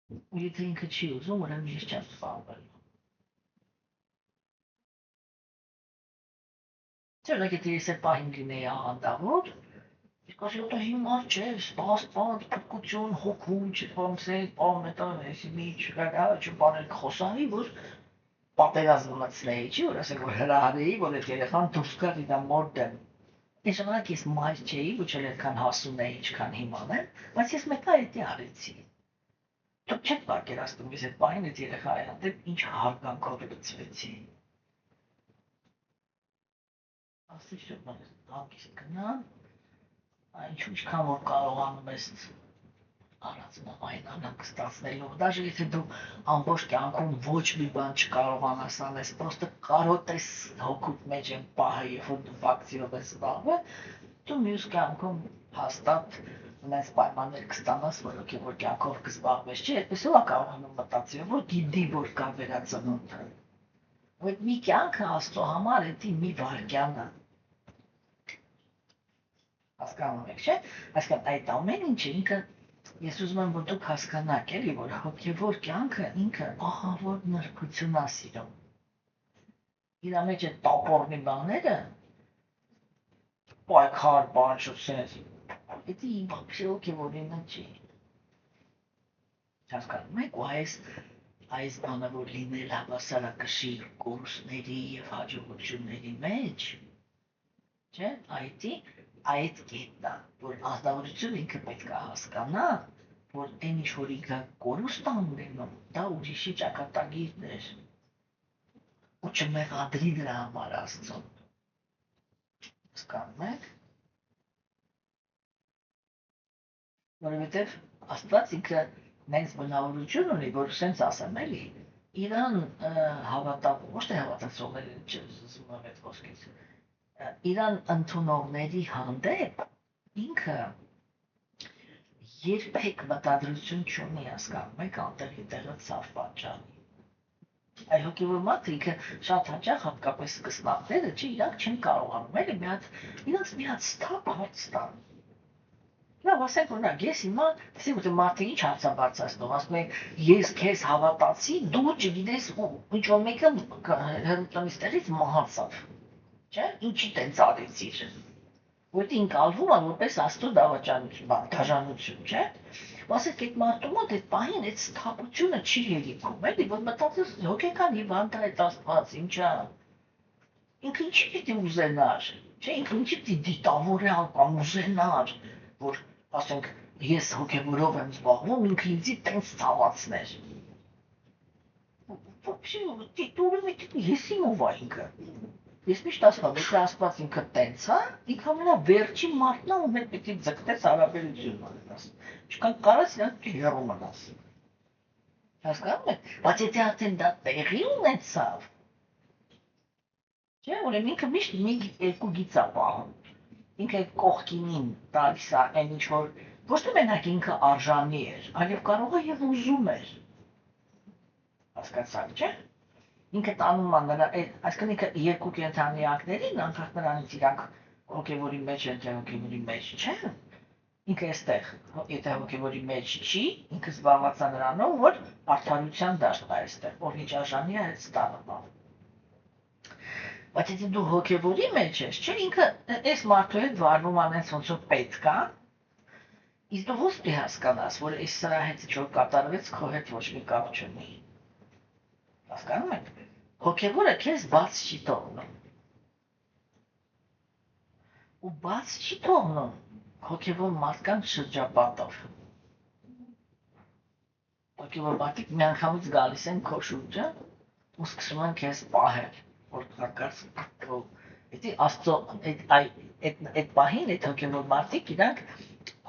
[SPEAKER 1] Ու եթե ինքը չի ուզում, ուրեմն ես չեմ սպանվել։ Չորակ եթե ես այդ պահին լինեի աղանդավոր, ես կասեի, օտա հիմար չէ, սպասված, փրկություն, հոգում, չփամսել, պարմետան, էսի մի չբանել խոսանի, որ պատերազմ մտցնեի, չի, որ ասենք, որ հրահարեի, որ այդ երեխան դուրս գար իրա մոր դեմ։ Այս ժամանակ ես մայր չէի, ոչ էլ այդքան հասուն էի, ինչքան հիման եմ, բայց ես մեկը այդի արեցի։ Դուք չեք պատկերացնում, ես այդ պահին այդ երեխայի հանդեպ ինչ հարգանքով լծվեցի։ Ասի շուտ հանգիստ գնան, ինչու ինչքան որ կարողանում ես առանձնային անհանգստացնելով, դաժե եթե դու ամբողջ կյանքում ոչ մի բան չկարողանաս անես, պրոստը կարոտես հոգուտ մեջ են պահը, երբ որ դու վակցիով ես զբաղվել, դու մյուս կյանքում հաստատ ունես պայմաններ կստանաս, որ հոգևոր կյանքով կզբաղվես, չէ, այդպես ո՞վ է կարողանում մտածել, որ գիտի, որ կա վերածնունդ։ Այդ մի կյանքը Աստծո համար էդի մի վայրկյանը։ Հասկանում եք, չէ՞։ Այսինքն այդ ամեն ինչը ինքը ես ուզում եմ, որ դուք հասկանաք, էլի, որ հոգևոր կյանքը ինքը ահավոր նրբություն է սիրում։ Իր մեջ այդ տապորնի բաները պայքար, բանջուցես, էդի вообще հոգևորինը չի։ Հասկանում եք, ու այս բանը, որ լինել հավասարակշիռ կորուստների և հաջողությունների մեջ, չէ, այդ կետն է, որ ազնվորությունը ինքը պետք է հասկանա, որ այն ինչ որ ինքը կորուստ անունենում, դա ուրիշի ճակատագիրն էր, ու չմեղադրի դրա համար Աստծուն։ Հասկանում եք։ Որովհետև Աստված ինքը նենց բնավորություն ունի, որ սենց ասեմ էլի, իրան հավատալ, ոչ թե հավատացողների չզում եմ այդ խոսքից, իրան ընդունողների հանդեպ ինքը երբեք մտադրություն չունի, հասկանում եք, անտեղի տեղը ցավ պատճառի։ Այ հոգևոր մարդը ինքը շատ հաճախ հատկապես սկսնակները, չի, իրանք չեն կարողանում, էլի իրանց մի հատ ստապ հարց տան։ Լավ, ասենք օրինակ, ես հիմա, ասենք որ մարդը ինչ հարց է բարձրացնում, ասում են, ես քեզ հավատացի, դու չգիտես ինչ որ մեկը հերոտնից տեղից մահացավ, չէ՞, ինչի տենց արեցիր, որ դա ընկալվում է որպես Աստծո դավաճանություն, չէ՞։ Ու ասենք այդ մարդու մոտ այդ պահին այդ սթափությունը չի երիքում, էլի, որ մտածես հոգեկան հիվանդ է այդ Աստված, ինչա։ Ինքը ինչի պիտի ուզենար, չէ՞, ինքը ինչի պիտի դիտավորել կամ ուզենար, որ ասենք ես հոգևորով եմ զբաղվում, ինքը ինձի տենց ցավացներ։ Вообще, ես իմով է ինքը։ Ես միշտ ասում եմ, եթե Աստված ինքը տենց է, ինքը ամենավերջին մարդն է, ում հետ պիտի ձգտես հարաբերություն ունենաս։ Չկան կարաս իրանք հեռու մնաս։ Հասկանում եք, բայց եթե արդեն դա տեղի ունեցավ, չէ, ուրեմն ինքը միշտ մի երկու գիծ է պահում։ Ինքը այդ կողքինին տալիս է այն ինչ որ ոչ թե մենակ ինքը արժանի էր, այլև կարող է եւ ուզում էր։ Հասկացաք, չէ՞։ Ինքը տանում է նրա, այսինքն ինքը երկու կենթանի ակներին, անկախ նրանից իրանք հոգևորի մեջ են, թե հոգևորի մեջ չեն։ Ինքը այստեղ, եթե հոգևորի մեջ չի, ինքը զբաղված է նրանով, որ արդարության դաշտն է այստեղ, որ ինչ արժանի է այդ ստանում։ Բայց եթե դու հոգևորի մեջ ես, չէ, ինքը այս մարդու հետ վարվում անենց ոնց որ պետք է, իսկ դու ո՞ց պիտի հասկանաս, որ այս սրա հետ ինչ որ կատարվեց, քո հետ ոչ մի կապ չունի։ Հասկանում եք։ Հոգևորը քեզ բաց չի թողնում։ Ու բաց չի թողնում հոգևոր մարդկանց շրջապատով։ Հոգևոր մարդիկ միանգամից գալիս են քո շուրջը ու սկսում են քեզ պահել, որ հակած Էդի Աստծո այդ պահին այդ հոգևոր մարդիկ իրանք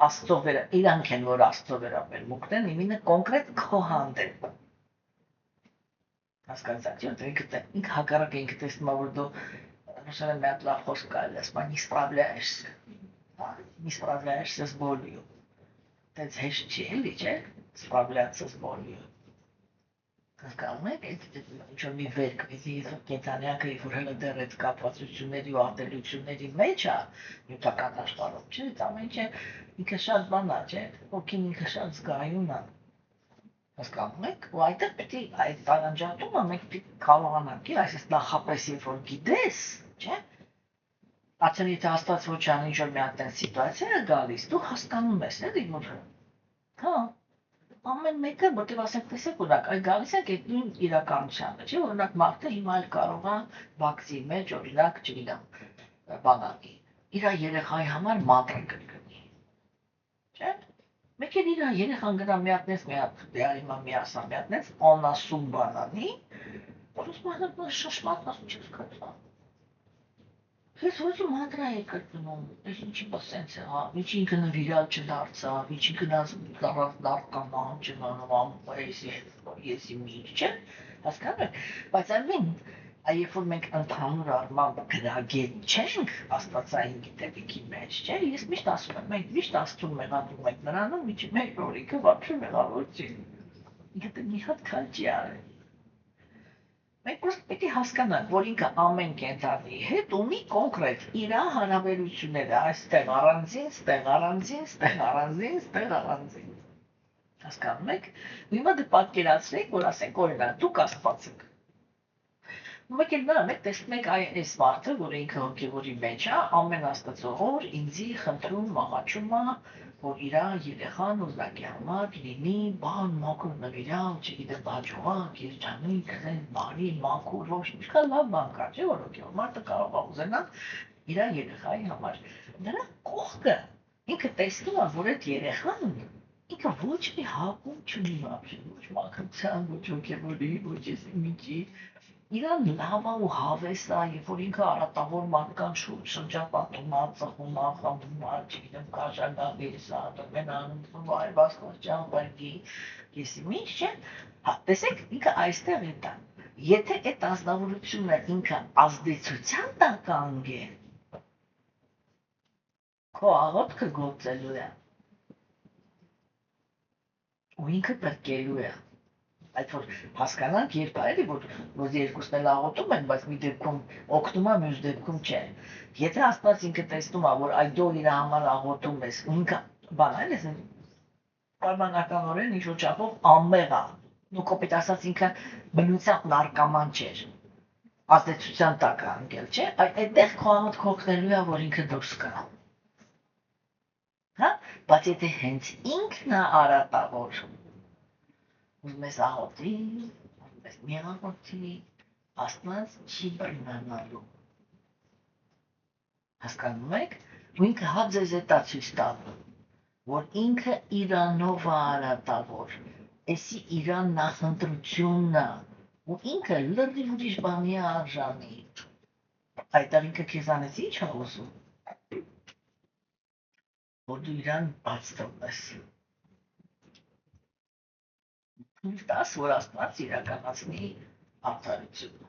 [SPEAKER 1] Աստծո իրանք են, որ Աստծո վերաբերմունքն են, իմինը կոնկրետ քո հանդեպ։ Հասկացա՞ք, ինքը հակառակ ինքը տեսնում որ դու ռուսերեն մի հատ լավ խոսք կա, ասում не справляешься, не справляешься с болью. Դες հեշտ չի էլի, չէ՞, սправляться с болью. Հասկանում եք, ինչ-որ մի վերք, կենցանյակը որ հələ դեռ այդ կապվածությունների ու ատելությունների մեջ է, նյութական աշխարհում, չէ՞, դա ամեն ինչը ինքը շատ բան է, չէ՞, ոգին ինքը շատ զգայուն է։ Հասկանում եք, ու այդտեղ պետք է այդ տարանջատումը մենք պետք է կարողանանք, այսպես նախապես երբ որ գիտես, չէ՞, արդեն եթե Աստված ոչ անի ինչ-որ մի հատ սիտուացիա է գալիս, դու հասկանում ես, էլի, որ հա ամեն մեկը, որտեղ ասենք տեսեք օրինակ, այ գալիս եք այդ նույն իրականությանը, չէ՞, օրինակ մարդը հիմա էլ կարող է վակցի մեջ, օրինակ, չգիտեմ, բանալի, իր երեխայի համար մանտրա կրկնի, չէ՞, մեկ էլ իր երեխան գնա միատնես մի հատ, դե հիմա միասա միատնես, անասուն բանանի, որ ուսմանն շշմատ ասում չես կրծա։ Ես ոչ մանտրա է կրկնում, ես ինչի բասենց է, հա, ինչ ինքը նվիրալ չդարձավ, ինչ ինքը նարկոման չնանում, ես իմ ինչ չէ, հասկանում եք, բայց այլին, երբ որ մենք ընդհանուր առմամբ գրագետ չենք աստվածային գիտելիքի մեջ, չէ, ես միշտ ասում եմ, մենք միշտ աստծուն մեղադրում ենք նրանում, ինչ մեր օրիքը вообще մեղավոր չի, ինքը մի հատ քայլ չի արել։ Մենք պրոստը պետք է հասկանանք, որ ինքը ամեն կենցանի հետ ունի կոնկրետ իր հարաբերությունները, այստեղ առանձին, ստեղ առանձին, ստեղ առանձին, ստեղ առանձին։ Հասկանում եք։ Ու հիմա դե պատկերացրեք, որ ասենք օրինակ դուք Աստված եք։ Մեկ էլ նա մեկ տեսնում եք այս մարդը, որ ինքը հոգևորի մեջ է, ամեն Աստծո ինձի խնդրում, մաղաչում է, որ իր երեխան ուզակի համար լինի բան մաքուր նվիրալ, չգիտեմ, բաջուակ, երջանիկ, բարի, մաքուր, ոչ ինչքան լավ բան կա, չէ՞ որ հոգևոր մարդը կարող է ուզենալ իր երեխայի համար։ Դրա կողքը ինքը տեսնում է, որ այդ երեխան ինքը ոչ մի հակում չունի ապրի, ոչ մաքրության, ոչ հոգևորի, ոչ էսի իրան լավ է ու հավես է, երբ որ ինքը արատավոր մարդկանց շուրջ շրջապատում է, ծխում է, խմում է, չգիտեմ, կաշագալիս է, դեն անում վայ բասկորջան բարգի, եսի ինչ չէ, հա, տեսեք, ինքը այստեղ է դա, եթե այդ ազնվորությունը ինքը ազդեցության տակ անգե, քո աղոտքը գործելու է, ու ինքը պրկելու է, այդ որ հասկանանք երբ այլի, որ երկուսն էլ աղոտում են, բայց մի դեպքում օգնում է, մյուս դեպքում չէ։ Եթե Աստված ինքը տեսնում է, որ այդ դու իր համար աղոտում ես, ու ինքը բան այլ ես, պարմանականորեն ինչ-որ չափով անմեղ է, ու կոպիտ ասած ինքը բնությամբ նարկոման չէր, ազդեցության տակ է անգել, չէ, այդտեղ քո աղոտ օգնելու է, որ ինքը դուրս գա։ Հա, բայց եթե հենց ինքն է արատավոր, ուզում ես աղոթի, ուզում ես մի աղոթի, Աստված չի բռնանալու։ Հասկանում եք, ու ինքը հա ձեզ է տա ցույց տալու, որ ինքը իրանով է արատավոր, էսի իրան նախընտրությունն է, ու ինքը լրիվ ուրիշ բանի է արժանի։ Այդտեղ ինքը քեզանից ի՞նչ է ուզում, որ դու իրան բաց թողնես։ Տաս, որ Աստված իրականացնի արդարությունը։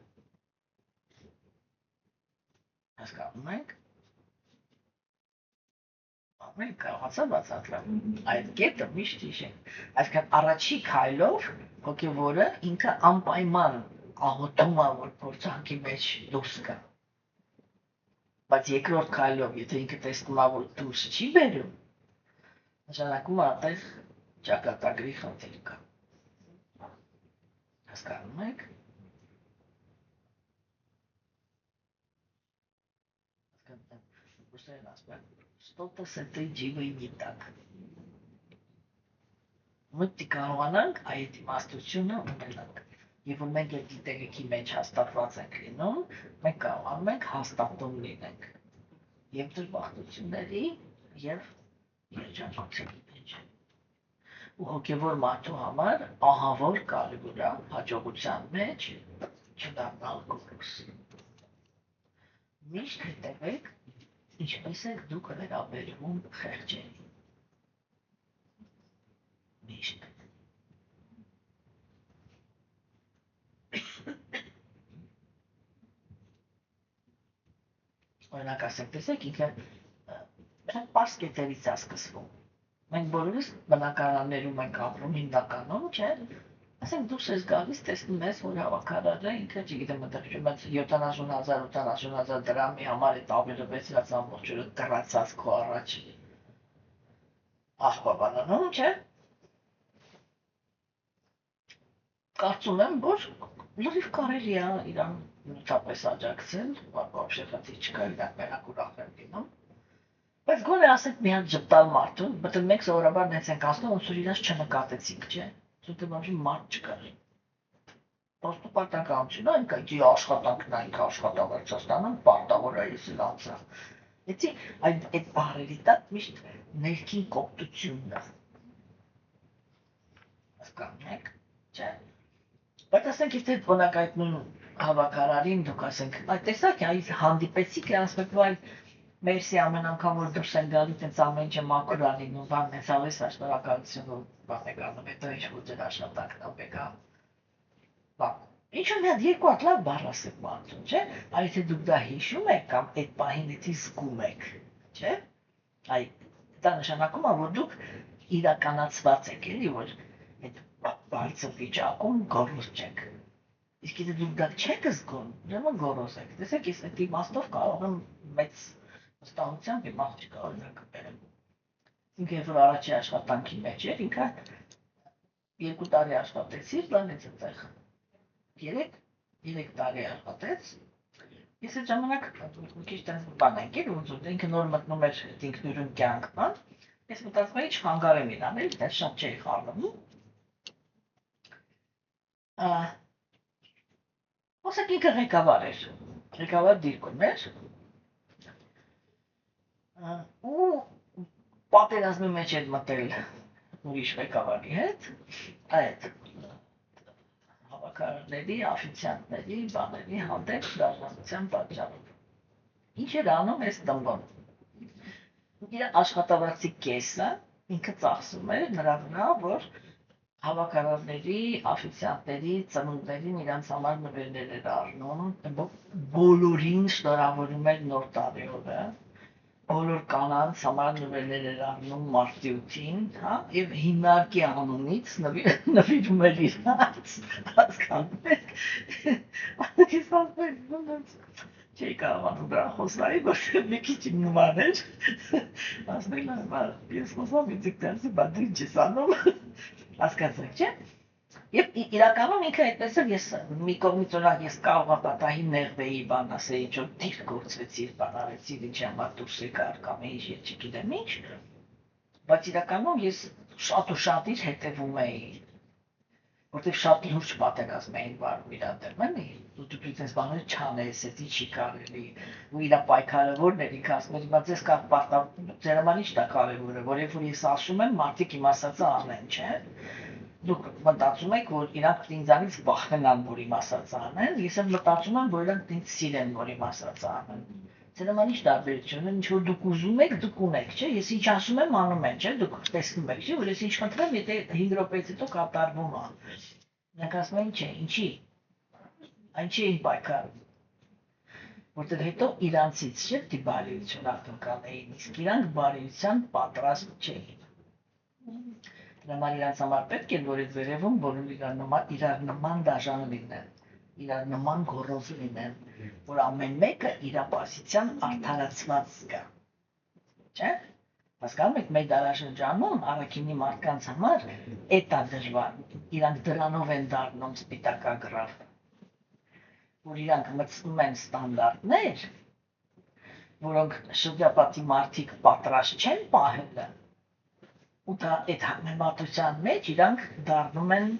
[SPEAKER 1] Հասկանում եք։ Ամեն կարողացա բացատրել։ Այդ կետը միշտ հիշենք։ Այսինքն առաջի քայլով հոգևորը ինքը անպայման աղոթում է, որ փորձանքի մեջ դուրս գա։ Բայց երկրորդ քայլով, եթե ինքը տեսնում է, որ դուրս չի բերում, նշանակում է այդտեղ ճակատագրի խնդիր կա։ Հասկանում եք։ Ռուսերեն ասում են, что-то с этой дживой не так։ Մենք կարողանանք այդ իմաստությունը ունենանք։ Երբ որ մենք այդ գիտելիքի մեջ հաստատված ենք լինում, մենք կարողանում ենք հաստատում լինենք եւ դժբախտությունների եւ երջանկության մեջ։ Ու հոգևոր մարդու համար ահավոր կարևոր է հաջողության մեջ չդառնալ գոհուս։ Միշտ հետևեք, ինչպես եք դուք վերաբերվում խեղճերին։ Միշտ։ օրինակ ասենք, տեսեք, ինքը շատ պարզ կետերից է սկսվում։ Մենք բոլորս բնակարաններում ենք ապրում հիմնականում, չէ՞։ Ասենք դուրս ես գալիս, տեսնում ես, որ հավաքարարը ինքը, չգիտեմ, մտածում ես 70,000 դրամի համար այդ ավերը վեցրած ամբողջ օրը կռացած քո առաջ աղբաբանանում, չէ՞։ Կարծում եմ, որ լրիվ կարելի է իրան նույնպես աջակցել, вообще խնդիր չկա, իրանք մենակ ուրախ են լինում։ Բայց գոնե ասենք մի հատ ժպտալ մարդուն, բայց մենք սովորաբար նենց ենք ասում, ոնց որ իրանց չնկատեցինք, չէ՞։ Որտեղ ոչ մարդ չկար։ Պոստը պարտականություն, այնքան ջի աշխատանքն այնք աշխատավարձ ստանում, պարտավոր է ես էլ անցա։ Էցի այդ բառերի տակ միշտ ներքին կոպտությունն է։ Հասկանում եք, չէ՞։ Բայց ասենք եթե օրինակ այդ նույն հավաքարարին դուք ասենք, այդ տեսակ այս հանդիպեցիք է ասում եք, վայ մերսի ամեն անգամ որ դուրս են գալիս այնց ամեն ինչը մաքուր ա լինում, բան էս ալես շնորհակալություն ու բան եք անում, հետո ինչ-որ ձեր աշխատանքն ա եկա։ Բան։ Ինչ-որ մի հատ երկու հատ լավ բառ ասեք մարդուն, չէ՞։ Այ եթե դուք դա հիշում եք կամ այդ պահին էցի զգում եք, չէ՞։ Այ դա նշանակում է որ դուք իրականացված եք, էլի որ այդ բարձր վիճակում գոռոզ չեք։ Իսկ եթե դուք դա չեք զգում, ուրեմն գոռոզ եք։ Տեսեք, ես այդ իմաստով կարող եմ մեծ վստահությամբ իմ աղջիկը օրինակ բերեմ։ Ինքը երբ որ առաջի աշխատանքի մեջ էր, ինքը 2 տարի աշխատեցի, բանից այդտեղ 3 տարի աշխատեց։ Ես այդ ժամանակ մի քիչ տենց բան եկել, ոնց որ ինքը նոր մտնում էր ինքնուրույն կյանք, բան։ Ես մտածում էի չխանգարեմ իրան, էլի, դա շատ չէի խառնում։ Ասեք ինքը ղեկավար էր, ղեկավար դիրքում էր ու պատերազմի մեջ էր մտել ուրիշ ղեկավարի հետ, այդ հավաքարարների, աֆիցիանտների, բաների հանդեպ դաժանության պատճառով։ Ինչ էր անում այս տնկոն։ Իր աշխատավարձի կեսը ինքը ծախսում էր նրա վրա, որ հավաքարարների, աֆիցիանտների, ծնունդներին իրանց համար նվերներ էր առնում, բոլորին շնորհավորում էր նոր տարեօրը, բոլոր կանանց համար նվերներ էր առնում մարտի 8-ին, հա, եւ հիմնարկի անունից նվիրում էր իրանց, հասկանում եք։ Ես ասում եմ, չի կարողանում դրա խոսալի, որ մի քիչ նման էր, ասնել եմ, ես խոսամ, ինձ դարձի բադրին չես անում, հասկացեք, չէ՞։ Եվ իրականում ինքը այդպես էլ ես մի կողմից օրինակ ես կարող եմ պատահի նեղվեի բան ասեի, ինչ որ դիրք գործվեցի, բան արեցի, ինչի համար դուրս եկար կամ ինչ, ես չգիտեմ ինչ, բայց իրականում ես շատ ու շատ իր հետևում էի, որտեղ շատ լուրջ պատերազմ էին վարում իր դեմ, էլի, ու դու այդպես բաներ չանես, էդի չի կարելի, ու իր պայքարը որն էր, ինքը ասում էր, հիմա ձեզ կա ձեր համար ի՞նչն է կարևորը, որ երբ որ ես ասում եմ, մարդիկ իմ ասածը անեն, չէ՞։ Դուք մտածում եք, որ իրանք ինձանից վախենան, որ իմ ասածը անեն, ես էլ մտածում եմ, որ իրանք ինձ սիրեն, որ իմ ասածը անեն։ Ձեր համար ինչ տարբերություն է, ինչ որ դուք ուզում եք, դուք ունեք, չէ՞։ Ես ինչ ասում եմ, անում են, չէ՞։ Դուք տեսնում եք, չէ՞, որ ես ինչ խնդրեմ, եթե 5 րոպեից հետո կատարվում է։ Նրանք ասում են, չէ, ինչի։ Այն չի իմ պայքարը։ Որտեղ հետո իրանցից չէ՞ դի բարիություն ակնկալեին, իսկ իրանք բարիության պատրաստ չէին։ Նման իրանց համար պետք է, որ այդ վերևում բոլոր իրար նման դաժան լինեն, իրար նման գոռոզ լինեն, որ ամեն մեկը իր ապասության արդարացված զգա։ Չէ՞։ Հասկանում եք, մեր դարաշրջանում առաքինի մարդկանց համար էդ է դժվար, իրանք դրանով են դառնում սպիտակագրավ, որ իրանք մտցնում են ստանդարտներ, որոնք շրջապատի մարդիկ պատրաստ չեն պահել, ու դա այդ համեմատության մեջ իրանք դառնում են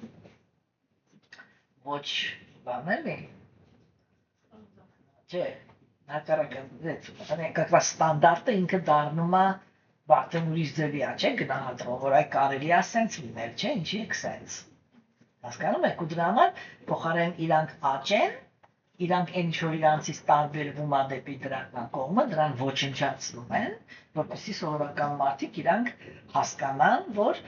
[SPEAKER 1] ոչ բանել են, չէ, հակառակը, как раз ստանդարտը ինքը դառնում է վարդեն ուրիշ ձևի է, չէ, գնահատվում, որ այ կարելի է սենց լինել, չէ, ինչի եք սենց։ Հասկանում եք, ու դրա համար փոխարեն իրանք աճեն, իրանք այն ինչ որ իրանցից տարբերվում է դեպի դրական կողմը, դրան ոչնչացնում են, որպեսզի սովորական մարդիկ իրանք հասկանան, որ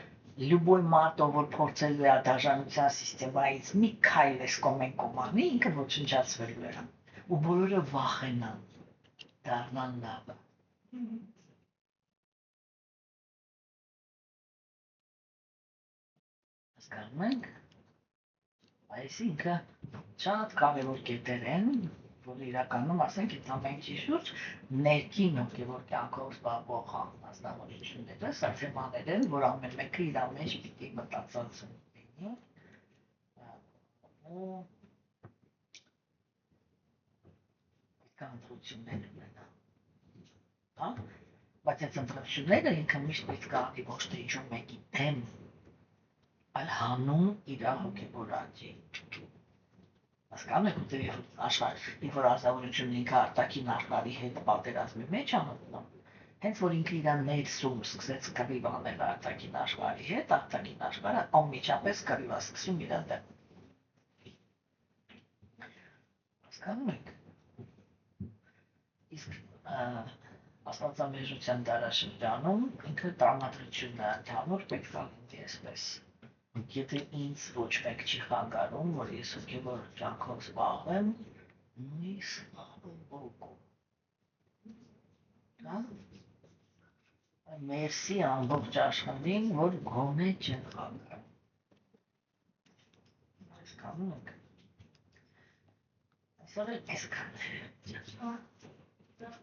[SPEAKER 1] լյուբոյ մարդ, ով որ փորձելու է դաժանության սիստեմայից մի քայլ էս կոմեն կոմանի, ինքը ոչնչացվելու է, ու բոլորը վախենան դառնան լավը։ Հասկանում ենք, այսինքն շատ կարևոր կետեր են, որ իրականում ասենք այդ ամենի շուրջ ներքին հոգևոր կյանքով զբաղվող անձնավորությունները սա թեմաներ են, որ ամեն մեկը իր մեջ պիտի մտածած լինի ու կանտրություններ ունենա։ Հա? Բայց այդ ընտրությունները ինքը միշտ պետք է անի ոչ թե ինչ-որ մեկի դեմ, այլ հանուն իր հոգևոր աճի։ Հասկանում եք, երբ որ ազնվորությունն ինքը արտաքին աշխարհի հետ պատերազմի մեջ է մտնում, հենց որ ինքը իր ներսում սկսեց կռիվ անել արտաքին աշխարհի հետ, արտաքին աշխարհը անմիջապես կռիվ է սկսում իր դեմ։ Հասկանում եք։ Իսկ աստվածամեժության դարաշրջանում ինքը տրամադրությունն է ընդհանուր պետք է լինի այսպես։ Եթե ինձ ոչ մեկ չի խանգարում, որ ես հոգևոր կյանքով զբաղվեմ, նույնիսկ զբաղվեմ ոգու։ Հա? Մերսի ամբողջ աշխարհին, որ գոնե չեն խանգարում։ Հասկանում եք։ Այսօր այսքան է։